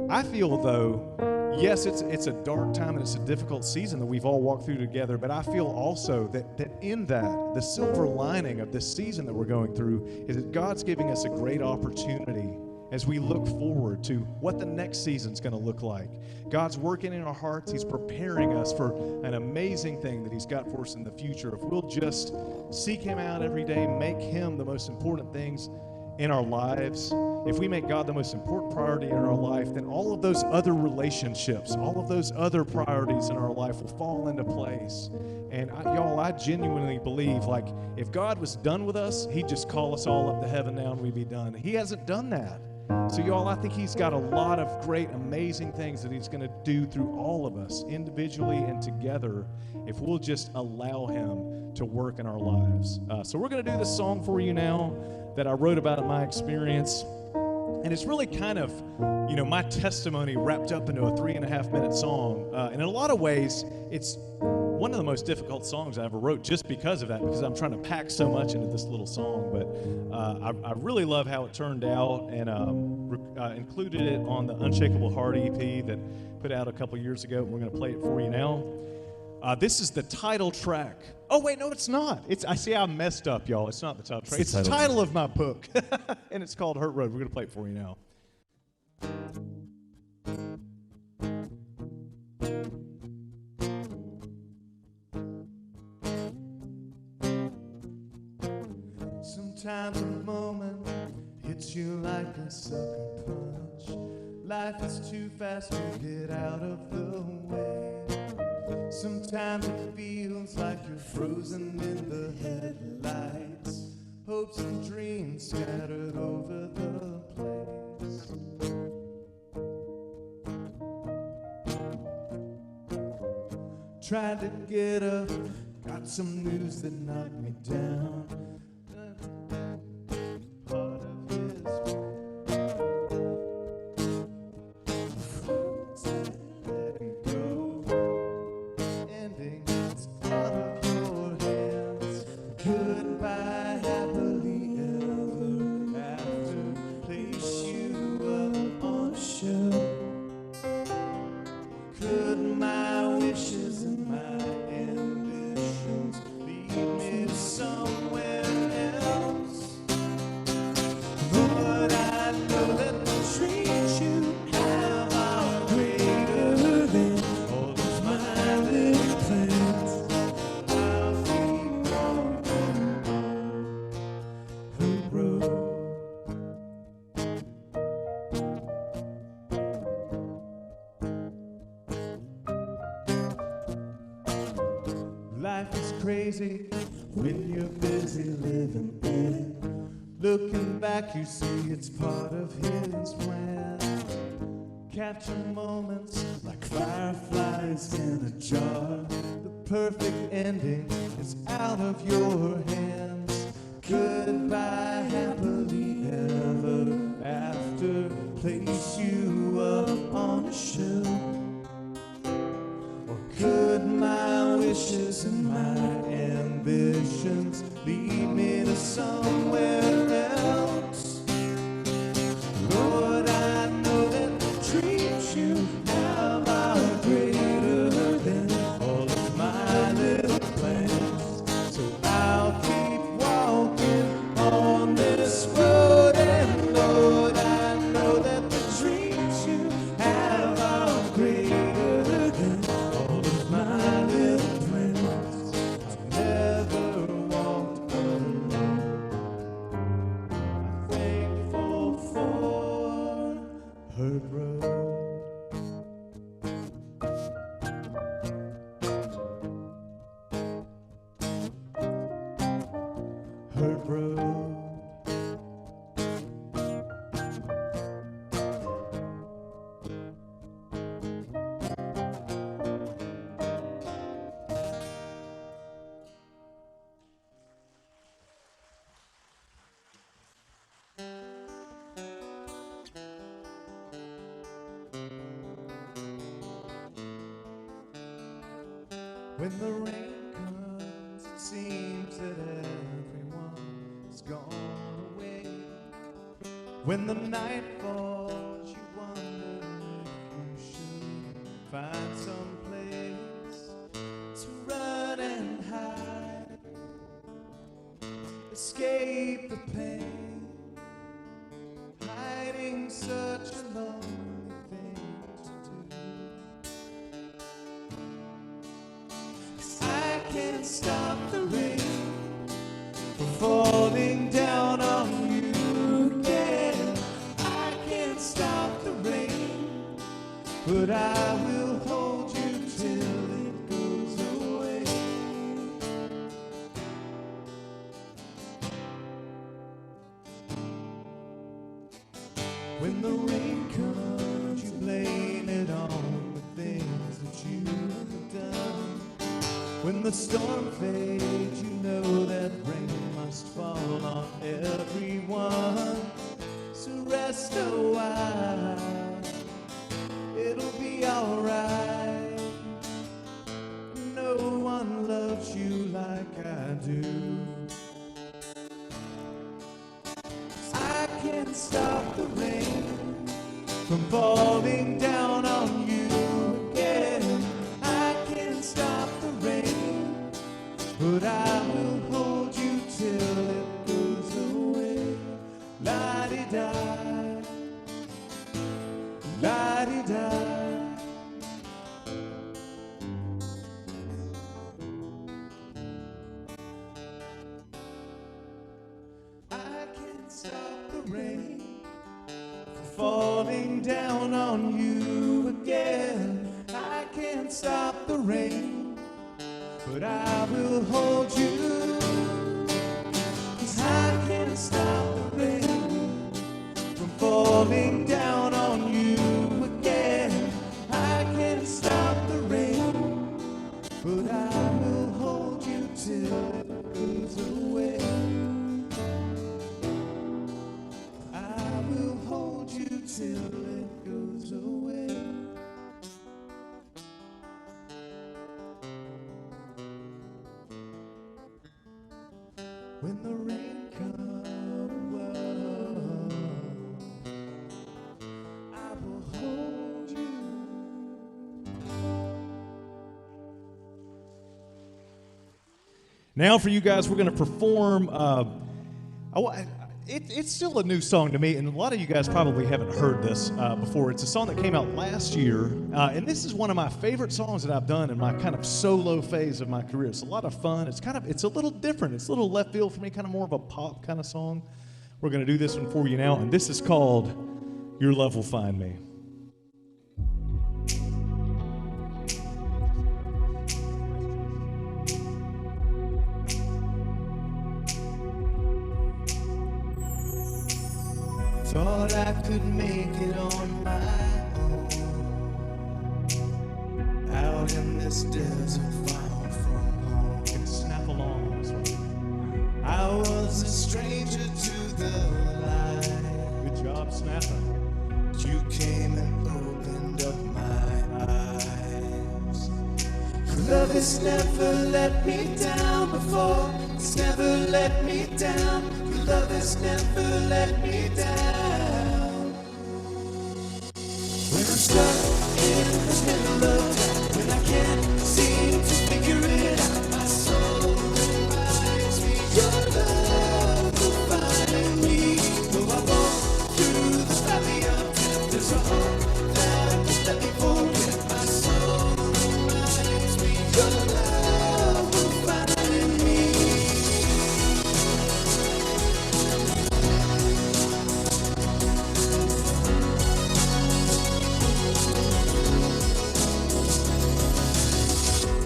[SPEAKER 3] I feel, though, yes, it's a dark time and it's a difficult season that we've all walked through together, but I feel also that in that, the silver lining of this season that we're going through is that God's giving us a great opportunity as we look forward to what the next season's going to look like. God's working in our hearts. He's preparing us for an amazing thing that he's got for us in the future. If we'll just seek him out every day, make him the most important things in our lives, if we make God the most important priority in our life, then all of those other relationships, all of those other priorities in our life will fall into place. And I genuinely believe, like, if God was done with us, he'd just call us all up to heaven now and we'd be done. He hasn't done that. So I think he's got a lot of great, amazing things that he's going to do through all of us, individually and together, if we'll just allow him to work in our lives. So we're going to do this song for you now that I wrote about in my experience. And it's really kind of, my testimony wrapped up into a 3.5-minute song. And in a lot of ways, it's one of the most difficult songs I ever wrote just because of that, because I'm trying to pack so much into this little song. But I really love how it turned out, and included it on the Unshakable Heart EP that put out a couple years ago. We're going to play it for you now. This is the title track. Oh, wait, no, it's not. I see I messed up, y'all. It's not the title track. It's the title of my book, and it's called Hurt Road. We're going to play it for you now.
[SPEAKER 4] Sometimes a moment hits you like a sucker punch. Life is too fast to get out of the way. Sometimes it feels like you're frozen in the headlights. Hopes and dreams scattered over the place. Tried to get up, got some news that knocked me down. Life is crazy when you're busy living in it. Looking back, you see it's part of his plan. Capture moments like fireflies in a jar. The perfect ending is out of your hands. Goodbye, happily ever after. Place you up on a shelf. Or could my wishes and my ambitions lead me to somewhere else? Lord, I know that the dreams you have are greater than all of my little plans. So I'll keep walking on this road, and Lord, I know that the dreams you have are greater than all of my little plans. I've never walked alone. I'm thankful for her road. Her road. When the rain comes, it seems that everyone's gone away. When the night falls, you wonder if you should find some place to run and hide, escape the pain, hiding such a lonely thing to do. I can't stop the rain from falling down on you again. I can't stop the rain, but I will hold you till it goes away. When the rain comes, you blame it on the things that you have done. When the storm fades, you know that rain must fall on everyone. So rest a while, it'll be alright. No one loves you like I do. I can't stop the rain from falling down on you again. I can't stop the rain, but I will hold you till it goes away. La-di-da, la-di-da. I can't stop the rain from falling down on you again. I can't stop the rain, but I will hold you. 'Cause I can't stop the rain from falling down on you again. I can't stop the rain, but I will hold you till it goes away. I will hold you till it goes away. When the rain comes, I will hold you.
[SPEAKER 3] Now for you guys, we're going to perform. It's still a new song to me, and a lot of you guys probably haven't heard this before. It's a song that came out last year, and this is one of my favorite songs that I've done in my kind of solo phase of my career. It's a lot of fun. It's a little different. It's a little left field for me, kind of more of a pop kind of song. We're going to do this one for you now, and this is called Your Love Will Find Me.
[SPEAKER 4] Thought I could make it on my own, out in this desert far from home.
[SPEAKER 3] Can snap along on this one.
[SPEAKER 4] I was a stranger to the light.
[SPEAKER 3] Good job snapping.
[SPEAKER 4] You came and opened up my eyes. Your love has never let me down before. It's never let me down. Your love has never let me down. When I'm stuck in the middle of time, when I can't seem to figure it out, my soul reminds me your love will find me. Though I walk through the valley of death, there's a hope that will let me forget. My soul reminds me your love will find me.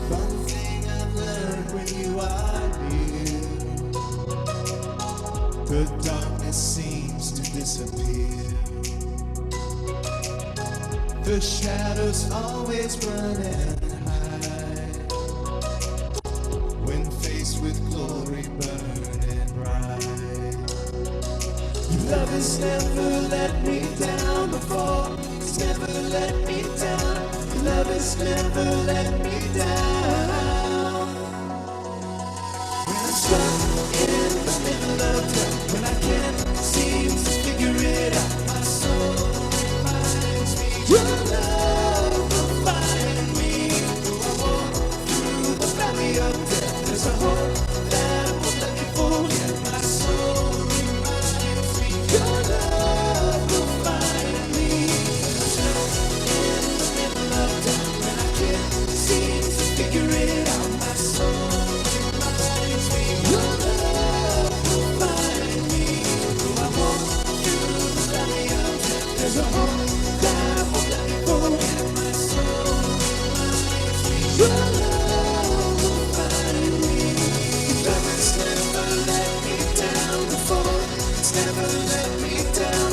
[SPEAKER 4] One thing I've learned when you are near, the darkness seems to disappear. The shadows always run and hide when faced with glory burning bright. Your love has never let me down before. It's never let me down. Your love has never let me down. When I'm stuck in the middle of time, when I can't seem to figure it out, my soul reminds me your love will find me. Though I walk through the valley of death, there's a hope that will let me forget. My soul reminds me your love will find me. Stuck in the middle of time, when I can't seem to figure it out, my soul reminds me your love will find me. Though I walk through the valley of death, there's a hope that will let me forget. My soul reminds me your love will find me. Love has never let me down before. It's never let me down.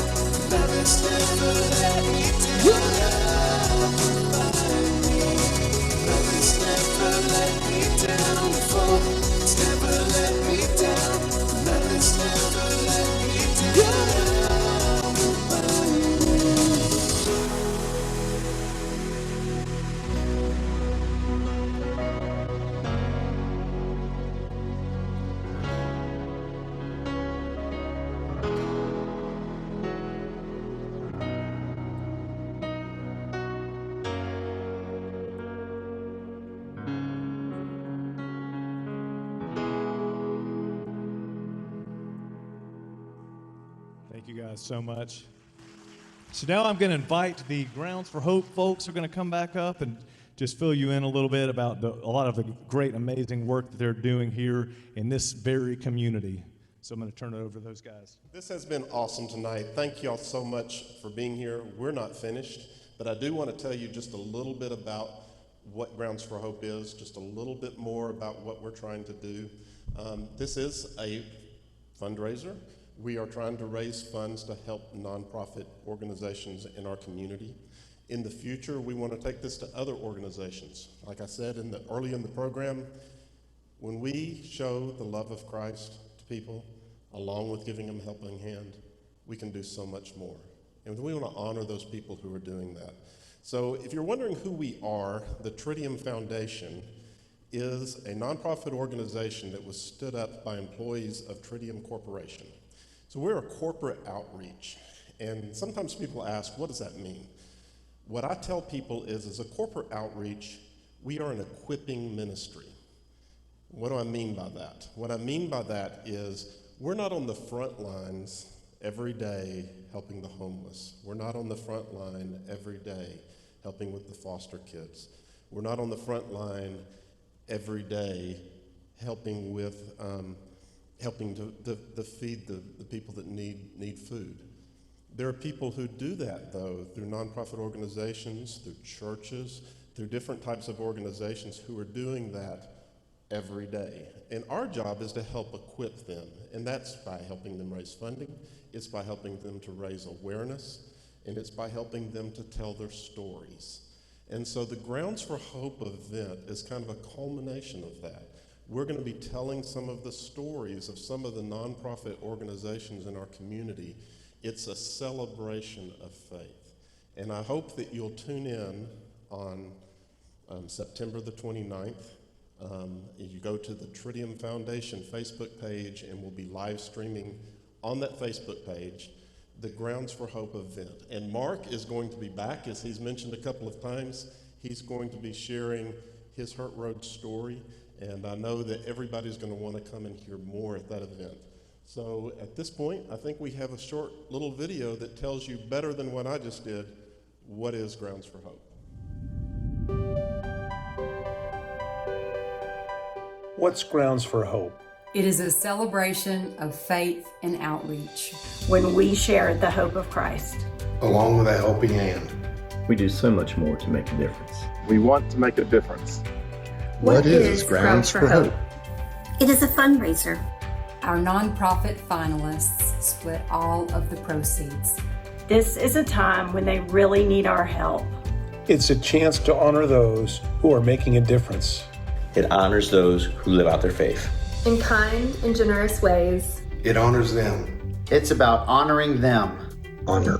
[SPEAKER 4] Love has never let me down. Your love will find me. Love has never let me down before. It's never let me down. Love has never let me down. Your love will find me.
[SPEAKER 3] Thank you guys so much. So now I'm going to invite the Grounds for Hope folks who are going to come back up and just fill you in a little bit about a lot of the great, amazing work that they're doing here in this very community. So I'm going to turn it over to those guys.
[SPEAKER 1] This has been awesome tonight. Thank y'all so much for being here. We're not finished, but I do want to tell you just a little bit about what Grounds for Hope is, just a little bit more about what we're trying to do. This is a fundraiser. We are trying to raise funds to help nonprofit organizations in our community. In the future, we want to take this to other organizations. Like I said early in the program, when we show the love of Christ to people, along with giving them a helping hand, we can do so much more. And we want to honor those people who are doing that. So if you're wondering who we are, the Tritium Foundation is a nonprofit organization that was stood up by employees of Tritium Corporation. So we're a corporate outreach, and sometimes people ask, what does that mean? What I tell people is, as a corporate outreach, we are an equipping ministry. What do I mean by that? What I mean by that is, we're not on the front lines every day helping the homeless. We're not on the front line every day helping with the foster kids. We're not on the front line every day helping with helping to feed the people that need food. There are people who do that, though, through nonprofit organizations, through churches, through different types of organizations who are doing that every day. And our job is to help equip them, and that's by helping them raise funding, it's by helping them to raise awareness, and it's by helping them to tell their stories. And so the Grounds for Hope event is kind of a culmination of that. We're going to be telling some of the stories of some of the nonprofit organizations in our community. It's a celebration of faith. And I hope that you'll tune in on September the 29th. You go to the Tritium Foundation Facebook page, and we'll be live streaming on that Facebook page the Grounds for Hope event. And Mark is going to be back, as he's mentioned a couple of times. He's going to be sharing his Hurt Road story, and I know that everybody's going to want to come and hear more at that event. So at this point, I think we have a short little video that tells you better than what I just did, what is Grounds for Hope.
[SPEAKER 5] What's Grounds for Hope?
[SPEAKER 6] It is a celebration of faith and outreach.
[SPEAKER 7] When we share the hope of Christ,
[SPEAKER 8] along with a helping hand.
[SPEAKER 9] We do so much more to make a difference.
[SPEAKER 10] We want to make a difference.
[SPEAKER 8] What is Grounds for Hope?
[SPEAKER 11] It is a fundraiser.
[SPEAKER 6] Our nonprofit finalists split all of the proceeds.
[SPEAKER 7] This is a time when they really need our help.
[SPEAKER 5] It's a chance to honor those who are making a difference.
[SPEAKER 9] It honors those who live out their faith.
[SPEAKER 12] In kind and generous ways.
[SPEAKER 8] It honors them.
[SPEAKER 13] It's about honoring them.
[SPEAKER 8] Honor.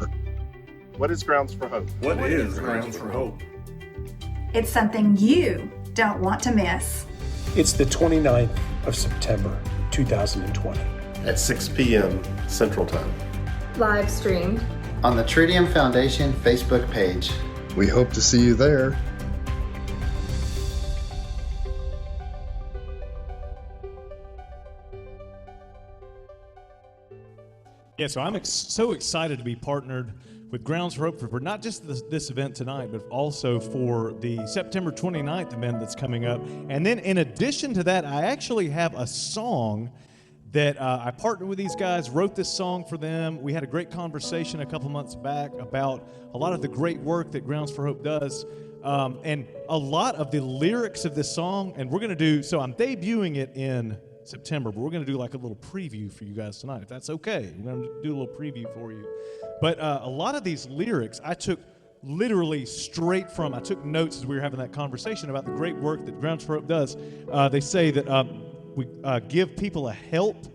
[SPEAKER 10] What is Grounds for Hope?
[SPEAKER 5] What is Grounds for Hope?
[SPEAKER 14] It's something you don't want to miss.
[SPEAKER 5] It's the 29th of September, 2020.
[SPEAKER 1] At 6 p.m. Central Time.
[SPEAKER 12] Live streamed
[SPEAKER 13] on the Tritium Foundation Facebook page.
[SPEAKER 8] We hope to see you there.
[SPEAKER 3] Yeah, so I'm so excited to be partnered with Grounds for Hope for not just this event tonight, but also for the September 29th event that's coming up. And then in addition to that, I actually have a song that I partnered with these guys, wrote this song for them. We had a great conversation a couple months back about a lot of the great work that Grounds for Hope does. And a lot of the lyrics of this song, and we're going to do, so I'm debuting it in September, but we're going to do like a little preview for you guys tonight, if that's okay. We're going to do a little preview for you. But a lot of these lyrics I took literally straight from, I took notes as we were having that conversation about the great work that Grounds for Hope does. They say that we give people a help,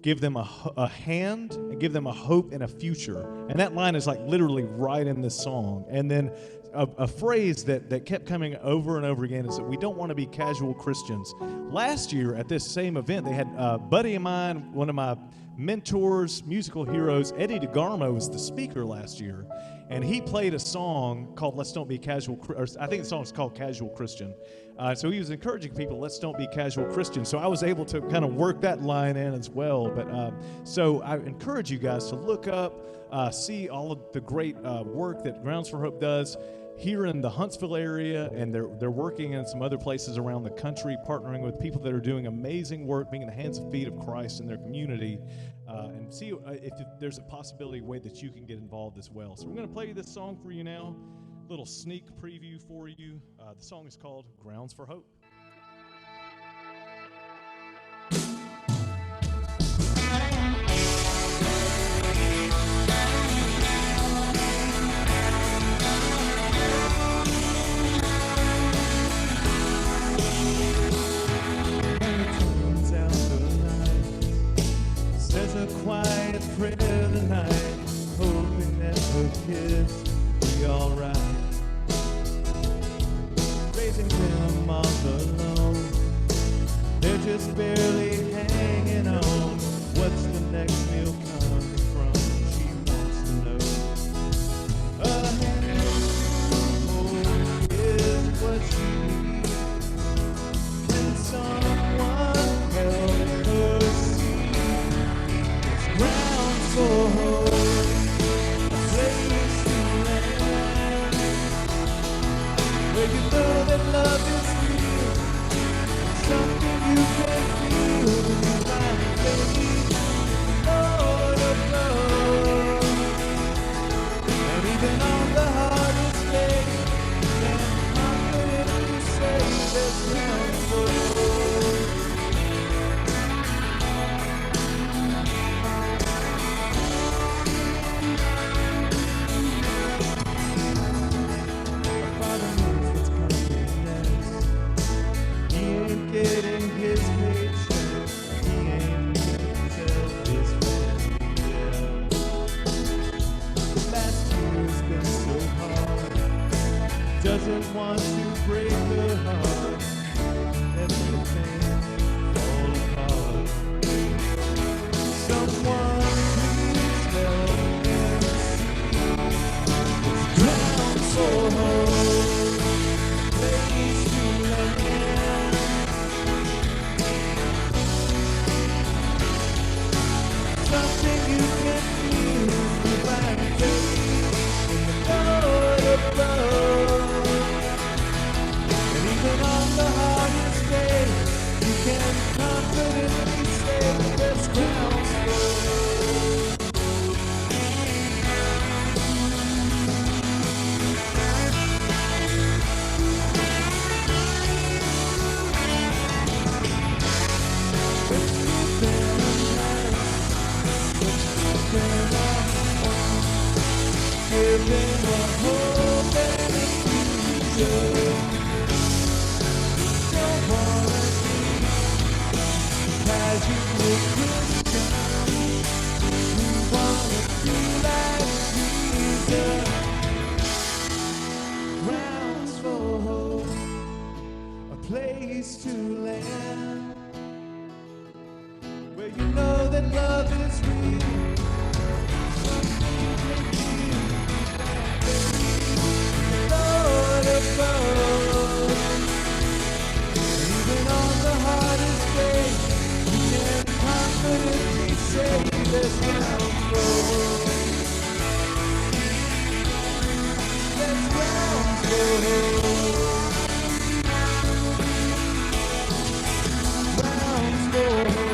[SPEAKER 3] give them a hand, and give them a hope and a future. And that line is like literally right in this song. And then a phrase that kept coming over and over again is that we don't want to be casual Christians. Last year at this same event, they had a buddy of mine, one of my mentors, musical heroes, Eddie DeGarmo was the speaker last year. And he played a song called Let's Don't Be Casual, or I think the song is called Casual Christian. So he was encouraging people, let's don't be casual Christians. So I was able to kind of work that line in as well. But so I encourage you guys to look up, see all of the great work that Grounds for Hope does here in the Huntsville area, and they're working in some other places around the country, partnering with people that are doing amazing work, being in the hands and feet of Christ in their community, and see if there's a possibility, way that you can get involved as well. So we're going to play this song for you now, a little sneak preview for you. The song is called Grounds for Hope.
[SPEAKER 4] Says a quiet prayer tonight, hoping that her kids will be alright. Raising them all alone, they're just barely hanging on. What's the next meal coming from? She wants to know. A handful is what she needs. Can someone help her see? Grounds for hope, a place to land, where you know that love is real, something you can feel when you find faith, Lord above. And even on the hardest day, you can confidently say there's grounds for hope. you can feel divine faith in the Lord above. And even on the hardest day, you can confidently say that there's grounds for hope. Give them a hope and a future. Don't wanna be casual Christian. We wanna be like Jesus. Grounds for hope, a place to land, where you know that love is real. Lord above. Even on the hardest day, you can confidently say there's ground for hope. There's ground for hope. Grounds for hope.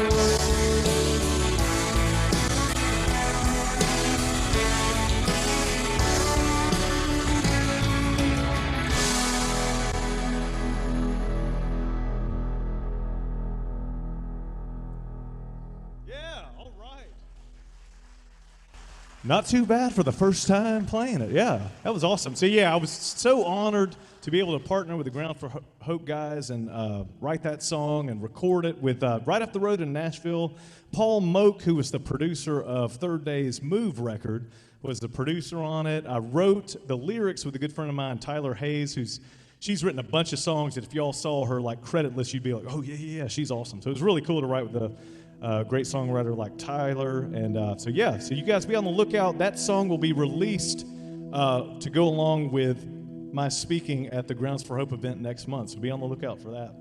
[SPEAKER 3] Not too bad for the first time playing it. Yeah, that was awesome. So yeah, I was so honored to be able to partner with the Ground for Hope guys and write that song and record it with right up the road in Nashville. Paul Moak, who was the producer of Third Day's Move record, was the producer on it. I wrote the lyrics with a good friend of mine, Tyler Hayes, she's written a bunch of songs that if y'all saw her like credit list, you'd be like, oh yeah, she's awesome. So it was really cool to write with a great songwriter like Tyler. And so you guys be on the lookout. That song will be released to go along with my speaking at the Grounds for Hope event next month. So be on the lookout for that.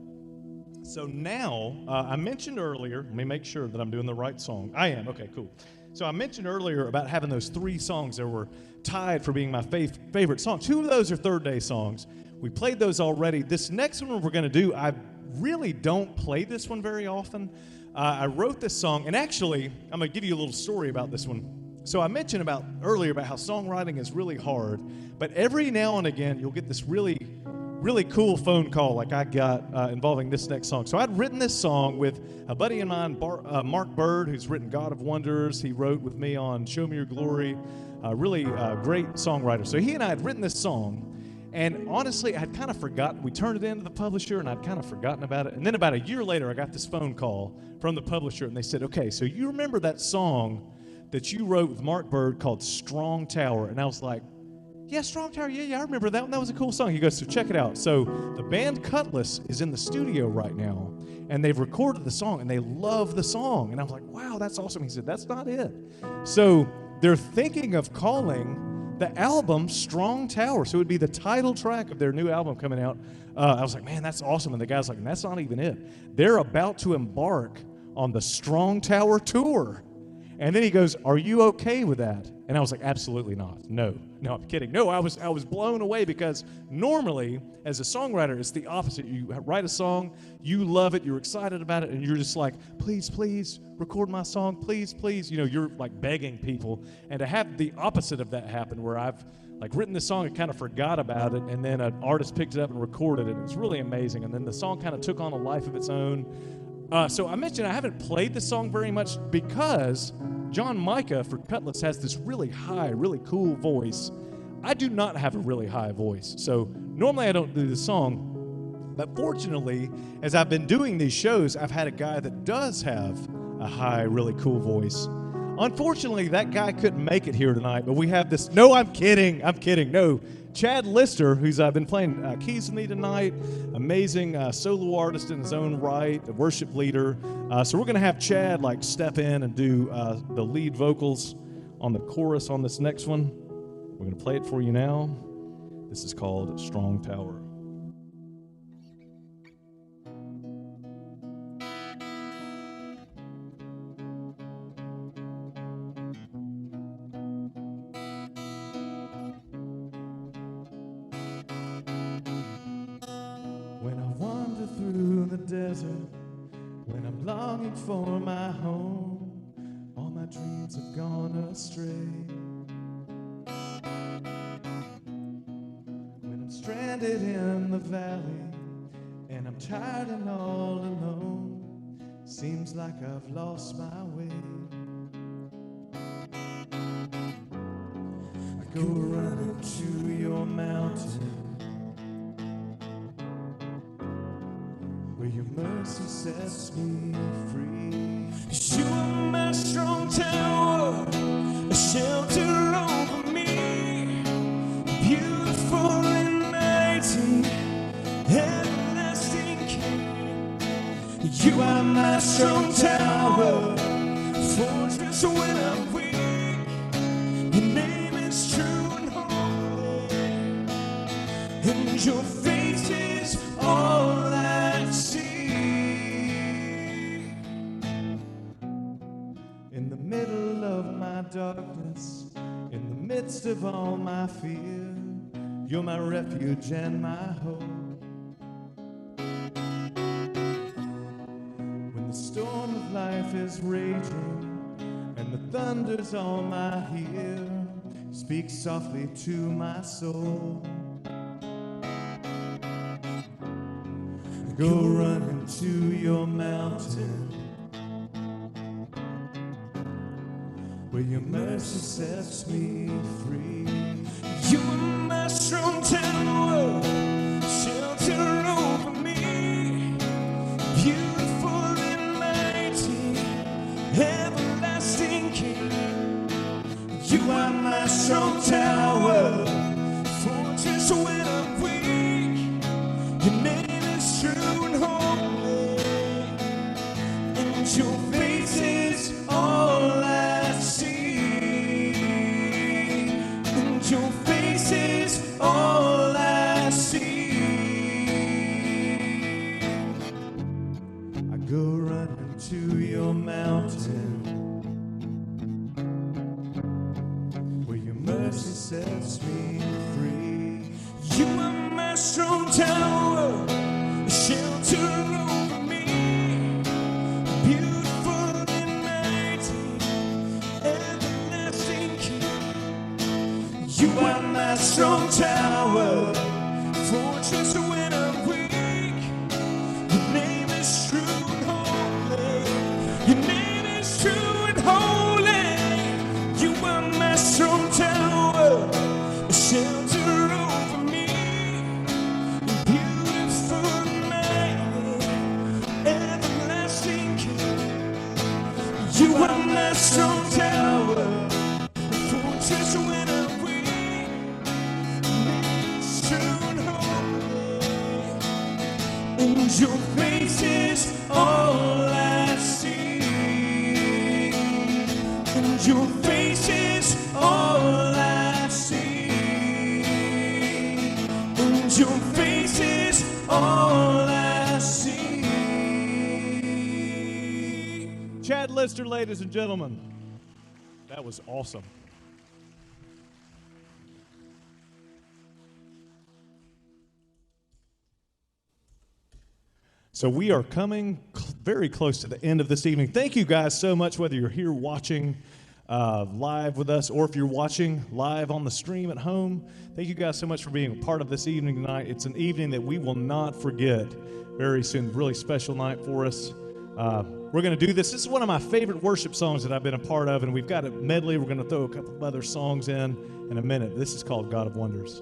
[SPEAKER 3] So now, I mentioned earlier, let me make sure that I'm doing the right song. I am, okay, cool. So I mentioned earlier about having those 3 songs that were tied for being my favorite songs. 2 of those are Third Day songs. We played those already. This next one we're gonna do, I really don't play this one very often. I wrote this song, and actually, I'm going to give you a little story about this one. So I mentioned earlier about how songwriting is really hard, but every now and again, you'll get this really, really cool phone call like I got involving this next song. So I'd written this song with a buddy of mine, Mark Bird, who's written God of Wonders. He wrote with me on Show Me Your Glory, really great songwriter. So he and I had written this song. And honestly, I had kind of forgotten. We turned it into the publisher, and I'd kind of forgotten about it. And then about a year later, I got this phone call from the publisher, and they said, okay, so you remember that song that you wrote with Mark Bird called Strong Tower? And I was like, yeah, Strong Tower, yeah, I remember that one. That was a cool song. He goes, so check it out. So the band Cutlass is in the studio right now, and they've recorded the song, and they love the song. And I was like, wow, that's awesome. He said, that's not it. So they're thinking of calling the album Strong Tower. So it would be the title track of their new album coming out. I was like, man, that's awesome. And the guy's like, that's not even it. They're about to embark on the Strong Tower tour. And then he goes, are you okay with that? And I was like, absolutely not. No, I'm kidding. No, I was blown away because normally as a songwriter, it's the opposite. You write a song, you love it, you're excited about it, and you're just like, please, record my song, please. You know, you're like begging people. And to have the opposite of that happen where I've like written this song and kind of forgot about it, and then an artist picked it up and recorded it. It was really amazing. And then the song kind of took on a life of its own. So I mentioned I haven't played this song very much because John Micah for Cutlass has this really high, really cool voice. I do not have a really high voice, so normally I don't do this song. But fortunately, as I've been doing these shows, I've had a guy that does have a high, really cool voice. Unfortunately, that guy couldn't make it here tonight, but we have this. No, I'm kidding. No, Chad Lister, who's been playing keys with me tonight, amazing solo artist in his own right, a worship leader. So we're going to have Chad like step in and do the lead vocals on the chorus on this next one. We're going to play it for you now. This is called Strong Tower.
[SPEAKER 4] desert, when I'm longing for my home, all my dreams have gone astray. When I'm stranded in the valley, and I'm tired and all alone, seems like I've lost my way. I go running to your mountain, where your mercy sets me free. You are my strong tower, a shelter over me, beautiful and mighty, everlasting King. You are my strong tower, fortress when I'm weak. Your name is true and holy, and your face is all I see. In the middle of my darkness, in the midst of all my fear, you're my refuge and my hope. When the storm of life is raging and the thunder's all I hear, speak softly to my soul. Go running to your mountain, where your mercy sets me free. You are my strong tower, shelter over me, beautiful and mighty, everlasting King. You are my strong tower, fortress when I'm weak. Your name is true and holy, and your face is all I see. And your face is all I see. I go running to your mountain, where your mercy sets me free. You are my strong tower, a shelter over me, beautiful and mighty, everlasting King. You are my strong tower, fortress when I'm weak. Your name is true and holy. Your name is true and holy. You are my strong tower, a shelter over me, beautiful and mighty, everlasting King. You are my strong tower, fortress when I'm weak. Your name is true and holy, and your face is all I see. And your face is all I see. And your face is all I see.
[SPEAKER 3] Chad Lister, ladies and gentlemen. That was awesome. So we are coming very close to the end of this evening. Thank you guys so much, whether you're here watching live with us or if you're watching live on the stream at home. Thank you guys so much for being a part of this evening tonight. It's an evening that we will not forget very soon. Really special night for us. We're going to do this. This is one of my favorite worship songs that I've been a part of, and we've got a medley. We're going to throw a couple of other songs in a minute. This is called God of Wonders.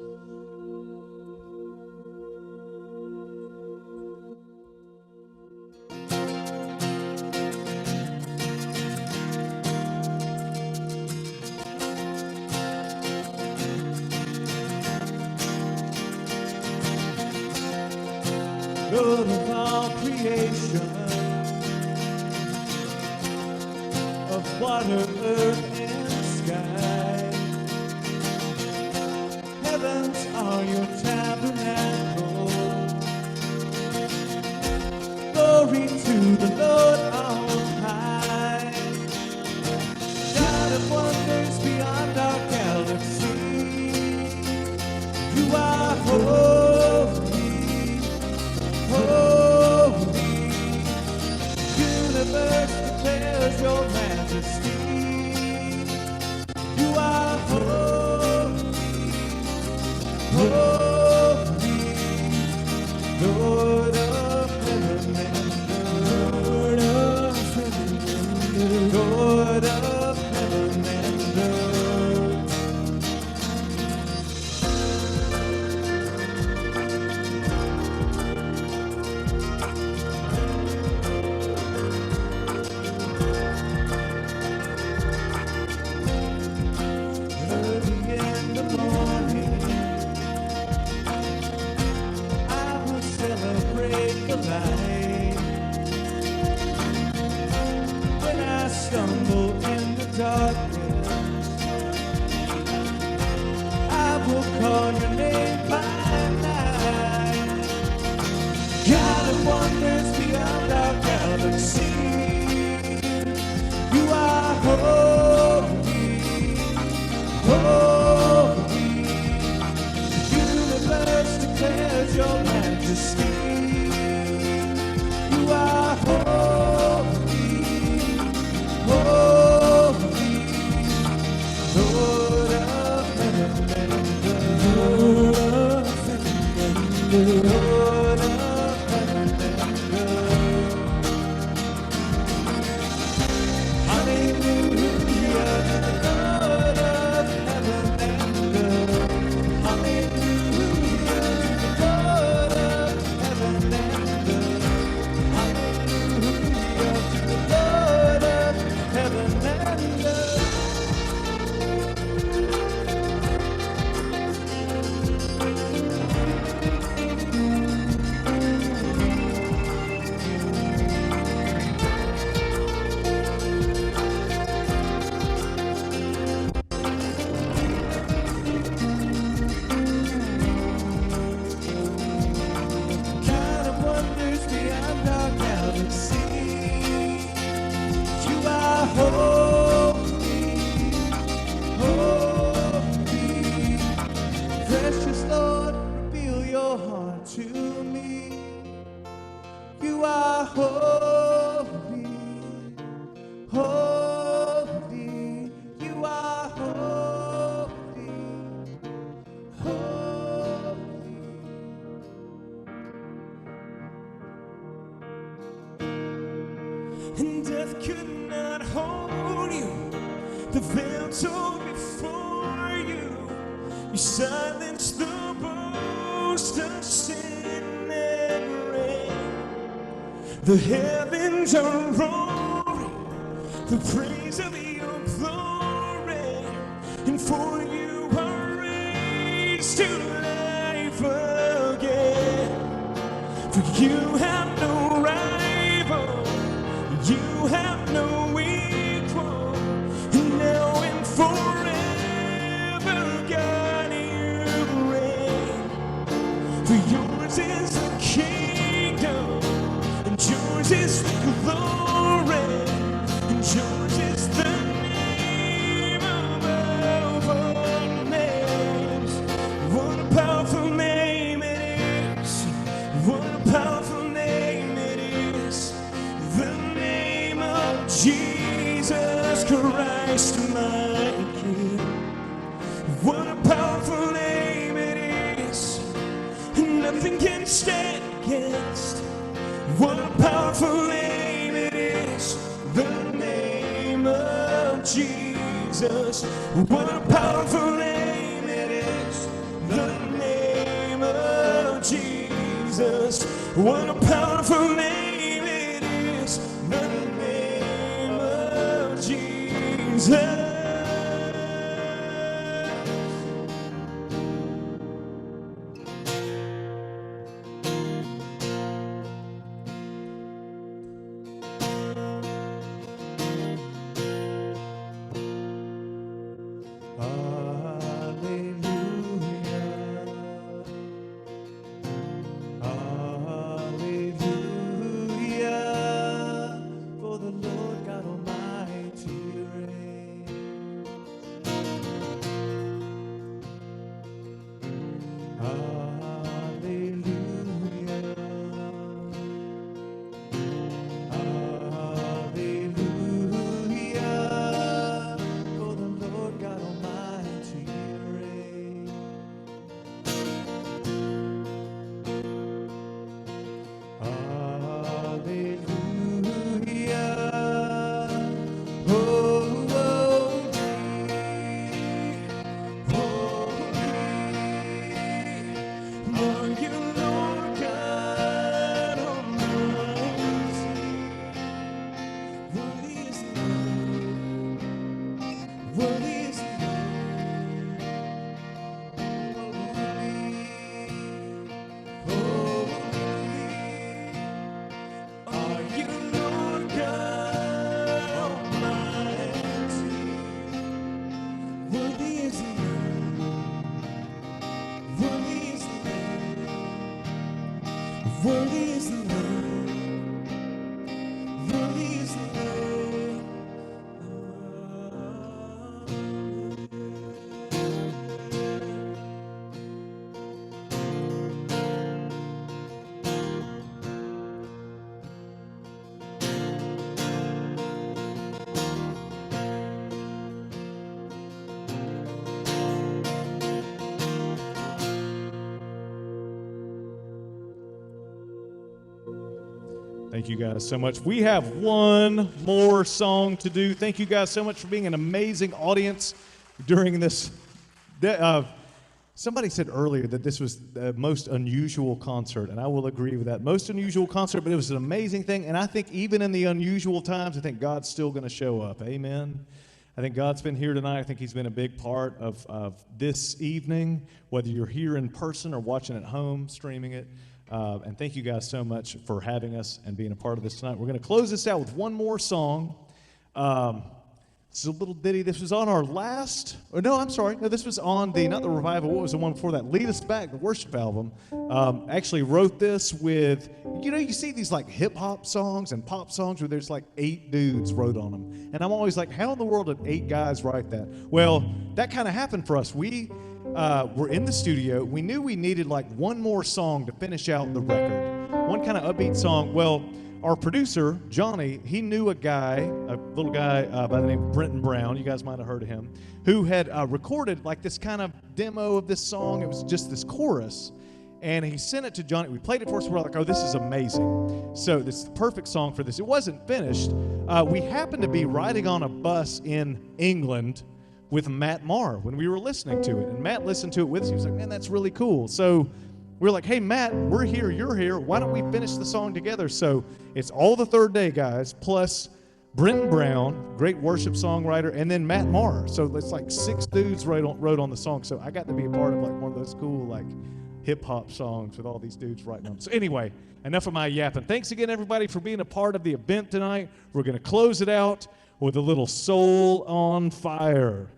[SPEAKER 4] Lord of all creation, of water, earth, and sky. Heavens are your tabernacle. Glory to the Lord on high. God of wonders beyond our galaxy. You are holy, holy, universe declares your majesty. You are holy, holy, Lord of heaven and Lord of heaven and Lord of heaven and earth. Early in the morning, I will celebrate the light. When I stumble in the darkness, I will call your name by night. God of wonders beyond our galaxy, you are holy, holy. The universe declares your majesty. You are holy, holy, Lord of heaven and earth. Lord of heaven and earth. Lord of heaven and earth. Hallelujah, Lord of heaven and earth. Hallelujah, Lord of heaven and earth. Hallelujah to the Lord of heaven and earth. God of wonders beyond our galaxy, you are holy, holy. Precious Lord, reveal your heart to me. You are holy, holy. You are holy, holy. And death could not hold you. The veil tore before you. You silenced the boast of sin and rain. The heavens are roaring the praise of your glory. And for you are raised to life again. For you have no rival, you have no equal, and now and forever, God, you reign. For yours is the kingdom, and yours is the glory, and yours is the name above all names. What a powerful name it is! What a powerful name it is! The name of Jesus Christ, my King. What a powerful name it is! Nothing can stand against. What a powerful name it is! The name of Jesus. What a powerful name it is! The name of Jesus. What a powerful name it is! The name of Jesus. Hallelujah, for the Lord God Almighty reigns. Worthy is the Lamb. Worthy is the Lamb.
[SPEAKER 3] Thank you guys so much. We have one more song to do. Thank you guys so much for being an amazing audience during this. Somebody said earlier that this was the most unusual concert, and I will agree with that. Most unusual concert, but it was an amazing thing. And I think even in the unusual times, I think God's still going to show up. Amen. I think God's been here tonight. I think he's been a big part of this evening, whether you're here in person or watching at home, streaming it. And thank you guys so much for having us and being a part of this tonight. We're going to close this out with one more song. This is a little ditty. This was on our last, this was on not the revival. What was the one before that? Lead Us Back, the worship album. Actually wrote this with, you see these like hip hop songs and pop songs where there's like 8 dudes wrote on them. And I'm always like, how in the world did 8 guys write that? Well, that kind of happened for us. We were in the studio. We knew we needed like one more song to finish out the record. One kind of upbeat song. Well, our producer, Johnny, he knew a little guy by the name of Brenton Brown, you guys might have heard of him, who had recorded like this kind of demo of this song. It was just this chorus, and he sent it to Johnny. We played it for us. We're like, oh, this is amazing. So this is the perfect song for this. It wasn't finished. We happened to be riding on a bus in England with Matt Marr when we were listening to it, and Matt listened to it with us. He was like, man, that's really cool. So we're like, hey, Matt, we're here, you're here. Why don't we finish the song together? So it's All the Third Day, guys, plus Brenton Brown, great worship songwriter, and then Matt Marr. So it's like 6 dudes wrote on the song. So I got to be a part of like one of those cool like hip-hop songs with all these dudes writing on. So anyway, enough of my yapping. Thanks again, everybody, for being a part of the event tonight. We're going to close it out with a little Soul on Fire.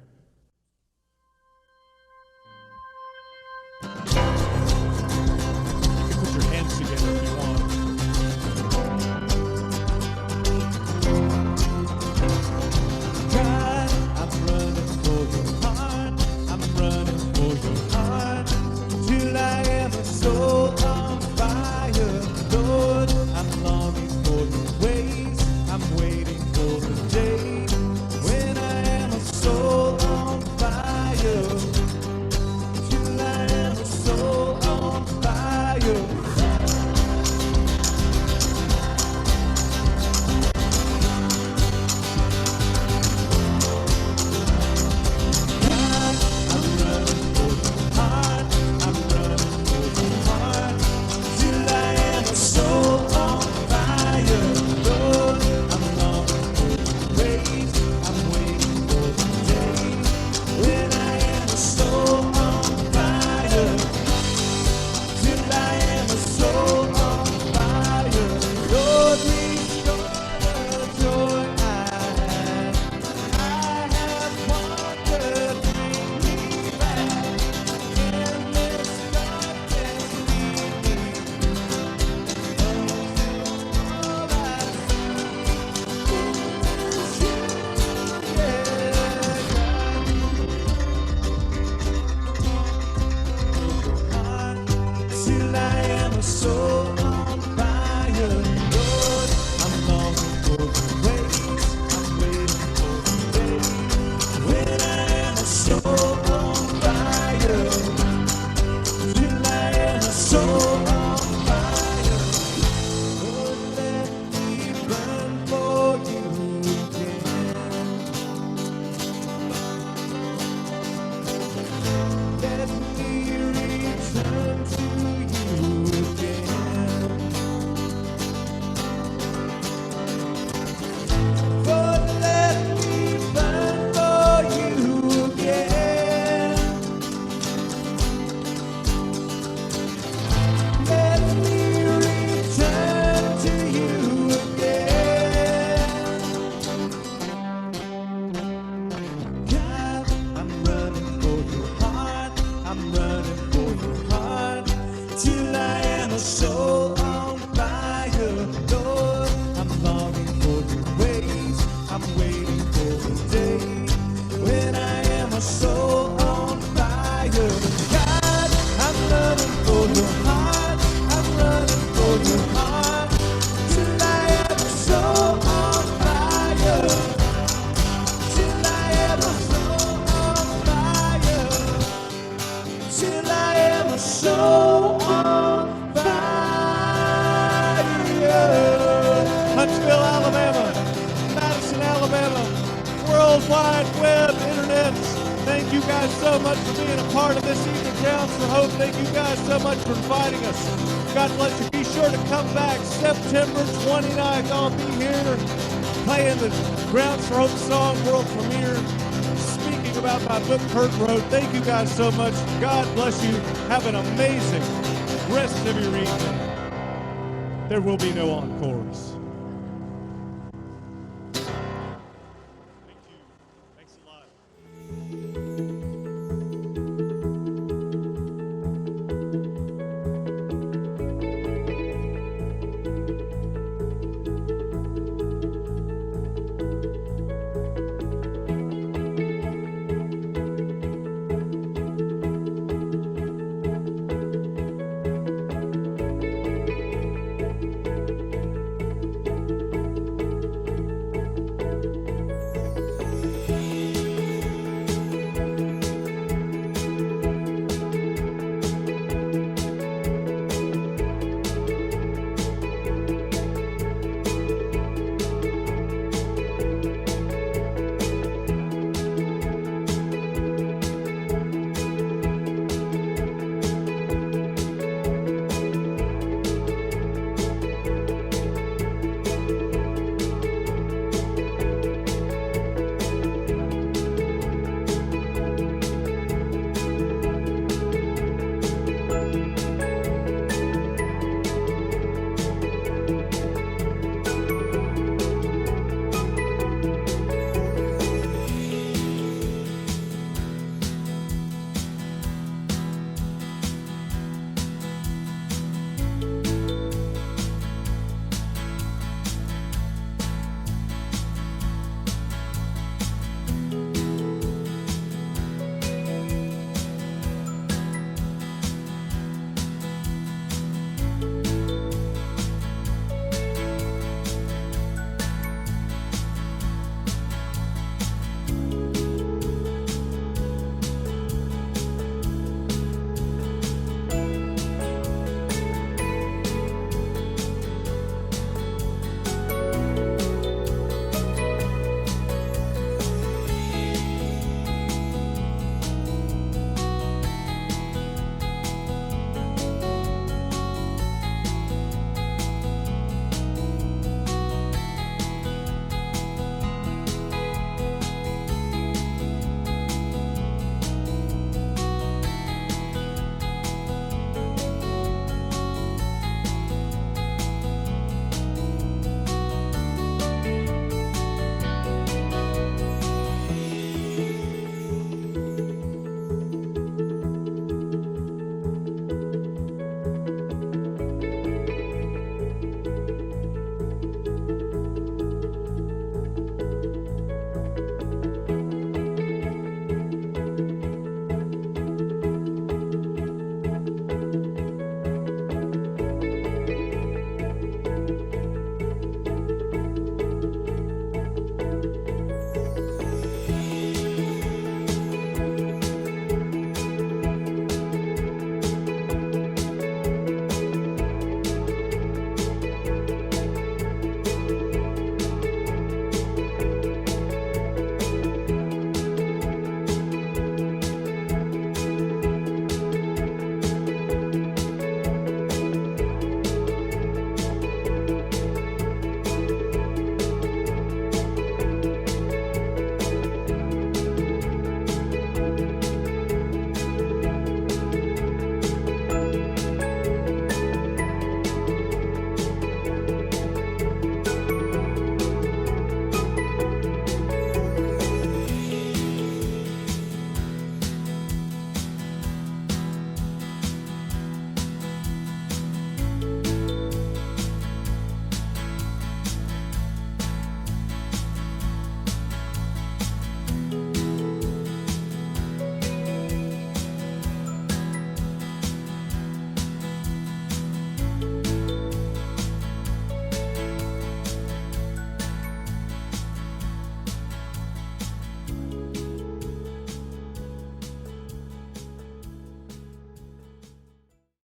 [SPEAKER 4] When I am a soul
[SPEAKER 3] Alabama, World Wide Web, Internet. Thank you guys so much for being a part of this evening, Grounds for Hope. Thank you guys so much for inviting us. God bless you. Be sure to come back September 29th. I'll be here playing the Grounds for Hope song world premiere, speaking about my book Kurt wrote. Thank you guys so much. God bless you. Have an amazing rest of your evening. There will be no encores.